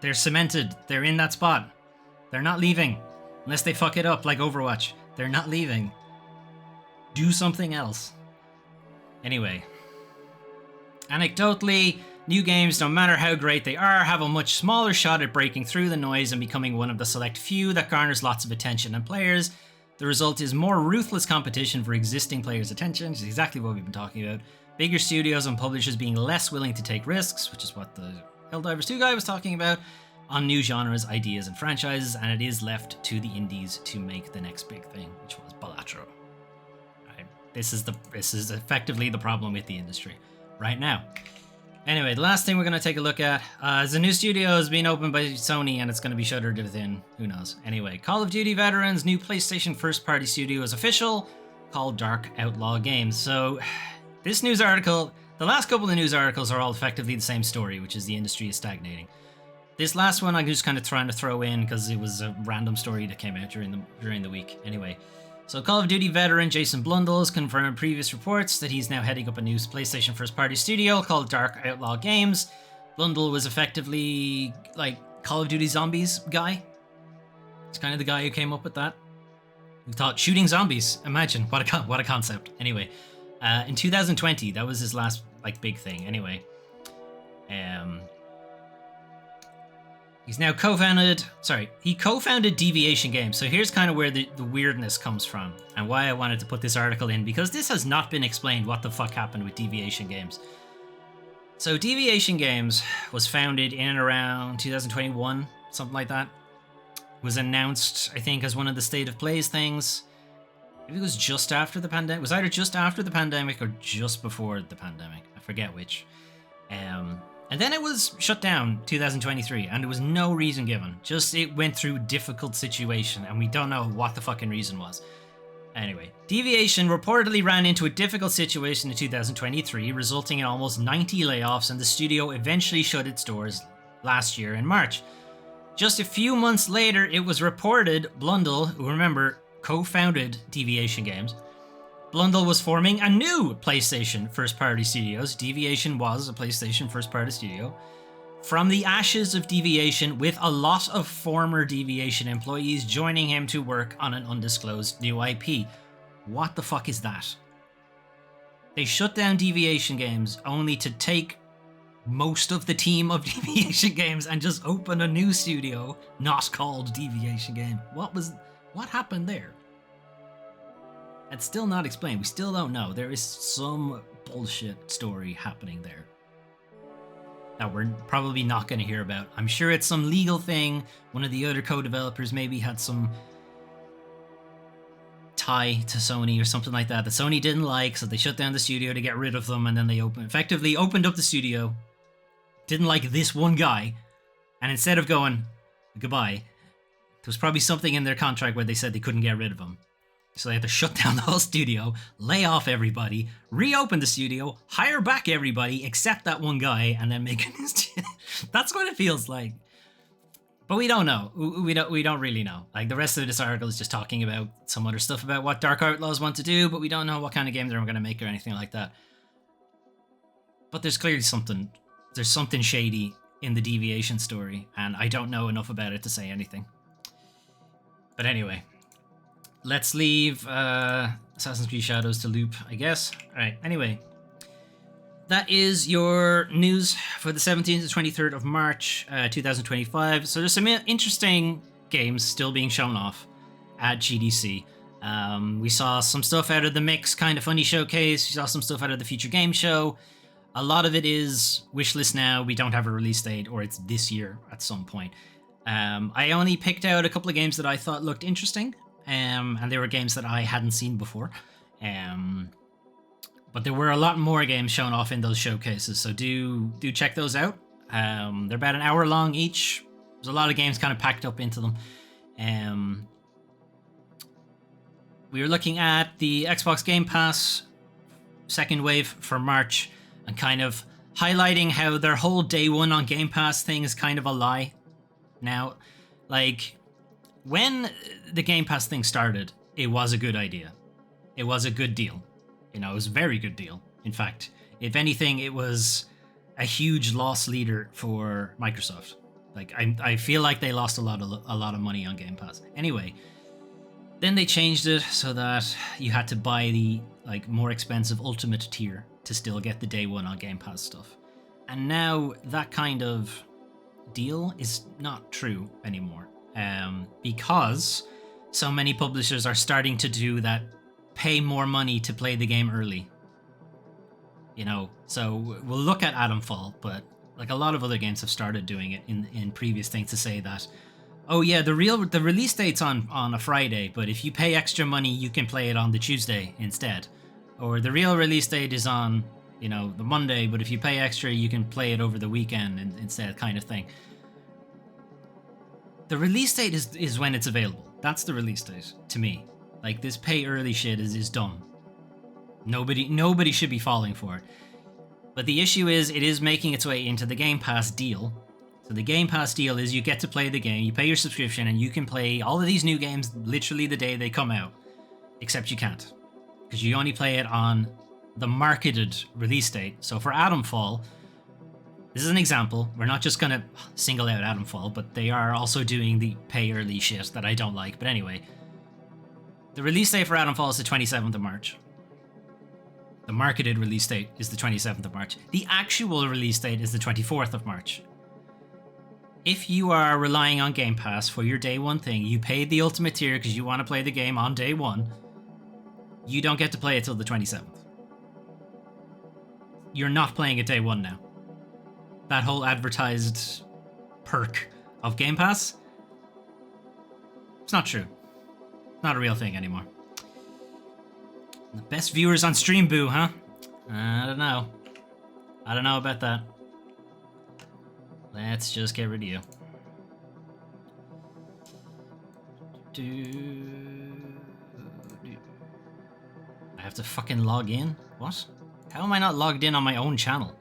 They're cemented. They're in that spot. They're not leaving. Unless they fuck it up like Overwatch. They're not leaving. Do something else. Anyway. Anecdotally, new games, no matter how great they are, have a much smaller shot at breaking through the noise and becoming one of the select few that garners lots of attention and players. The result is more ruthless competition for existing players' attention, which is exactly what we've been talking about. Bigger studios and publishers being less willing to take risks, which is what the Helldivers 2 guy was talking about, on new genres, ideas, and franchises, and it is left to the indies to make the next big thing, which was Balatro. Right? This is effectively the problem with the industry right now. Anyway, the last thing we're going to take a look at is a new studio has been opened by Sony, and it's going to be shuttered within, who knows. Anyway, Call of Duty Veterans' new PlayStation first-party studio is official, called Dark Outlaw Games. So, this news article, the last couple of news articles are all effectively the same story, which is the industry is stagnating. This last one I'm just kind of trying to throw in because it was a random story that came out during the week. Anyway, so Call of Duty veteran Jason Blundell has confirmed previous reports that he's now heading up a new PlayStation first-party studio called Dark Outlaw Games. Blundell was effectively like Call of Duty Zombies guy. It's kind of the guy who came up with that. Who thought shooting zombies? Imagine what a concept. Anyway, in 2020, that was his last like big thing. Anyway, he's now he co-founded Deviation Games. So here's kind of where the weirdness comes from and why I wanted to put this article in, because this has not been explained what the fuck happened with Deviation Games. So Deviation Games was founded in and around 2021, something like that. It was announced, I think, as one of the State of Plays things. Maybe it was just after the pandemic. It was either just after the pandemic or just before the pandemic. I forget which. And then it was shut down 2023, and there was no reason given. Just it went through a difficult situation, and we don't know what the fucking reason was. Anyway, Deviation reportedly ran into a difficult situation in 2023, resulting in almost 90 layoffs, and the studio eventually shut its doors last year in March. Just a few months later, it was reported Blundell, who remember co-founded Deviation Games, Blundell was forming a new PlayStation first-party studios. Deviation was a PlayStation first-party studio. From the ashes of Deviation, with a lot of former Deviation employees joining him to work on an undisclosed new IP. What the fuck is that? They shut down Deviation Games only to take most of the team of Deviation Games and just open a new studio not called Deviation Game. What happened there? It's still not explained. We still don't know. There is some bullshit story happening there that we're probably not going to hear about. I'm sure it's some legal thing. One of the other co-developers maybe had some tie to Sony or something like that Sony didn't like, so they shut down the studio to get rid of them, and then they effectively opened up the studio, didn't like this one guy, and instead of going goodbye, there was probably something in their contract where they said they couldn't get rid of him. So they had to shut down the whole studio, lay off everybody, reopen the studio, hire back everybody except that one guy, and then make a new studio. That's what it feels like. But we don't know. We don't really know. Like, the rest of this article is just talking about some other stuff about what Dark Outlaws want to do, but we don't know what kind of game they're going to make or anything like that. But there's clearly something shady in the Deviation story, and I don't know enough about it to say anything. But anyway, let's leave Assassin's Creed Shadows to loop, I guess. Alright, anyway. that is your news for the 17th to 23rd of March 2025. So there's some interesting games still being shown off at GDC. We saw some stuff out of the Mix Kind of Funny showcase. We saw some stuff out of the Future Game Show. A lot of it is wishlist now. We don't have a release date, or it's this year at some point. I only picked out a couple of games that I thought looked interesting, and they were games that I hadn't seen before. But there were a lot more games shown off in those showcases, so do check those out. They're about an hour long each. There's a lot of games kind of packed up into them. We were looking at the Xbox Game Pass second wave for March and kind of highlighting how their whole day one on Game Pass thing is kind of a lie. Now, like, when the Game Pass thing started, it was a good idea. It was a good deal. You know, it was a very good deal. In fact, if anything, it was a huge loss leader for Microsoft. Like, I feel like they lost a lot of money on Game Pass. Anyway, then they changed it so that you had to buy the more expensive Ultimate tier to still get the day one on Game Pass stuff. And now that kind of deal is not true anymore, because so many publishers are starting to do that. Pay more money to play the game early. You know, so we'll look at Atomfall, but like a lot of other games have started doing it in previous things to say that, oh yeah, the release date's on a Friday, but if you pay extra money, you can play it on the Tuesday instead. Or the real release date is on, you know, the Monday, but if you pay extra, you can play it over the weekend instead, kind of thing. The release date is when it's available. That's the release date to me. Like, this pay early shit is dumb. Nobody should be falling for it. But the issue is, it is making its way into the Game Pass deal. So the Game Pass deal is you get to play the game, you pay your subscription, and you can play all of these new games literally the day they come out. Except you can't. Because you only play it on the marketed release date. So for Atomfall, this is an example. We're not just going to single out Atomfall, but they are also doing the pay early shit that I don't like. But anyway, the release date for Atomfall is the 27th of March. The marketed release date is the 27th of March. The actual release date is the 24th of March. If you are relying on Game Pass for your day one thing, you paid the Ultimate tier because you want to play the game on day one, you don't get to play it till the 27th. You're not playing it day one now. That whole advertised perk of Game Pass, it's not true. Not a real thing anymore. The best viewers on stream, boo, huh? I don't know. I don't know about that. Let's just get rid of you. I have to fucking log in? What? How am I not logged in on my own channel?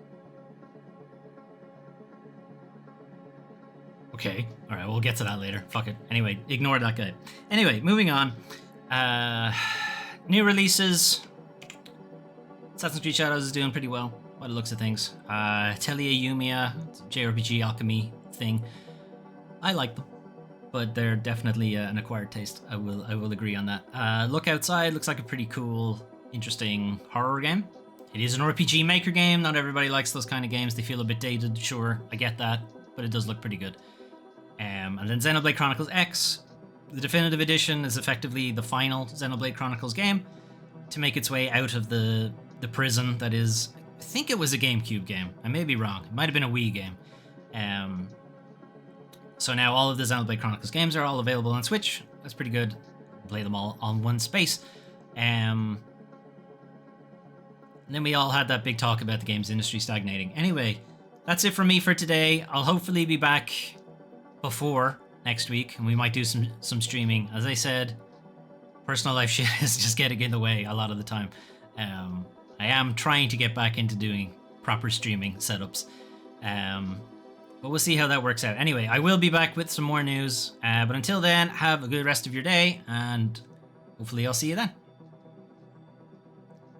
Okay, alright, we'll get to that later. Fuck it. Anyway, ignore that guy. Anyway, moving on. New releases. Assassin's Creed Shadows is doing pretty well, by the looks of things. Telia Yumiya, JRPG alchemy thing. I like them, but they're definitely an acquired taste. I will agree on that. Look Outside looks like a pretty cool, interesting horror game. It is an RPG Maker game. Not everybody likes those kind of games. They feel a bit dated, sure, I get that, but it does look pretty good. And then Xenoblade Chronicles X. The definitive edition is effectively the final Xenoblade Chronicles game to make its way out of the prison that is, I think it was a GameCube game. I may be wrong. It might have been a Wii game. So now all of the Xenoblade Chronicles games are all available on Switch. That's pretty good. Play them all on one space. And then we all had that big talk about the games industry stagnating. Anyway, that's it from me for today. I'll hopefully be back before next week, and we might do some streaming. As I said, personal life shit is just getting in the way a lot of the time. I am trying to get back into doing proper streaming setups, but we'll see how that works out. Anyway, I will be back with some more news, but until then, have a good rest of your day, and hopefully I'll see you then.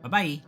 Bye-bye.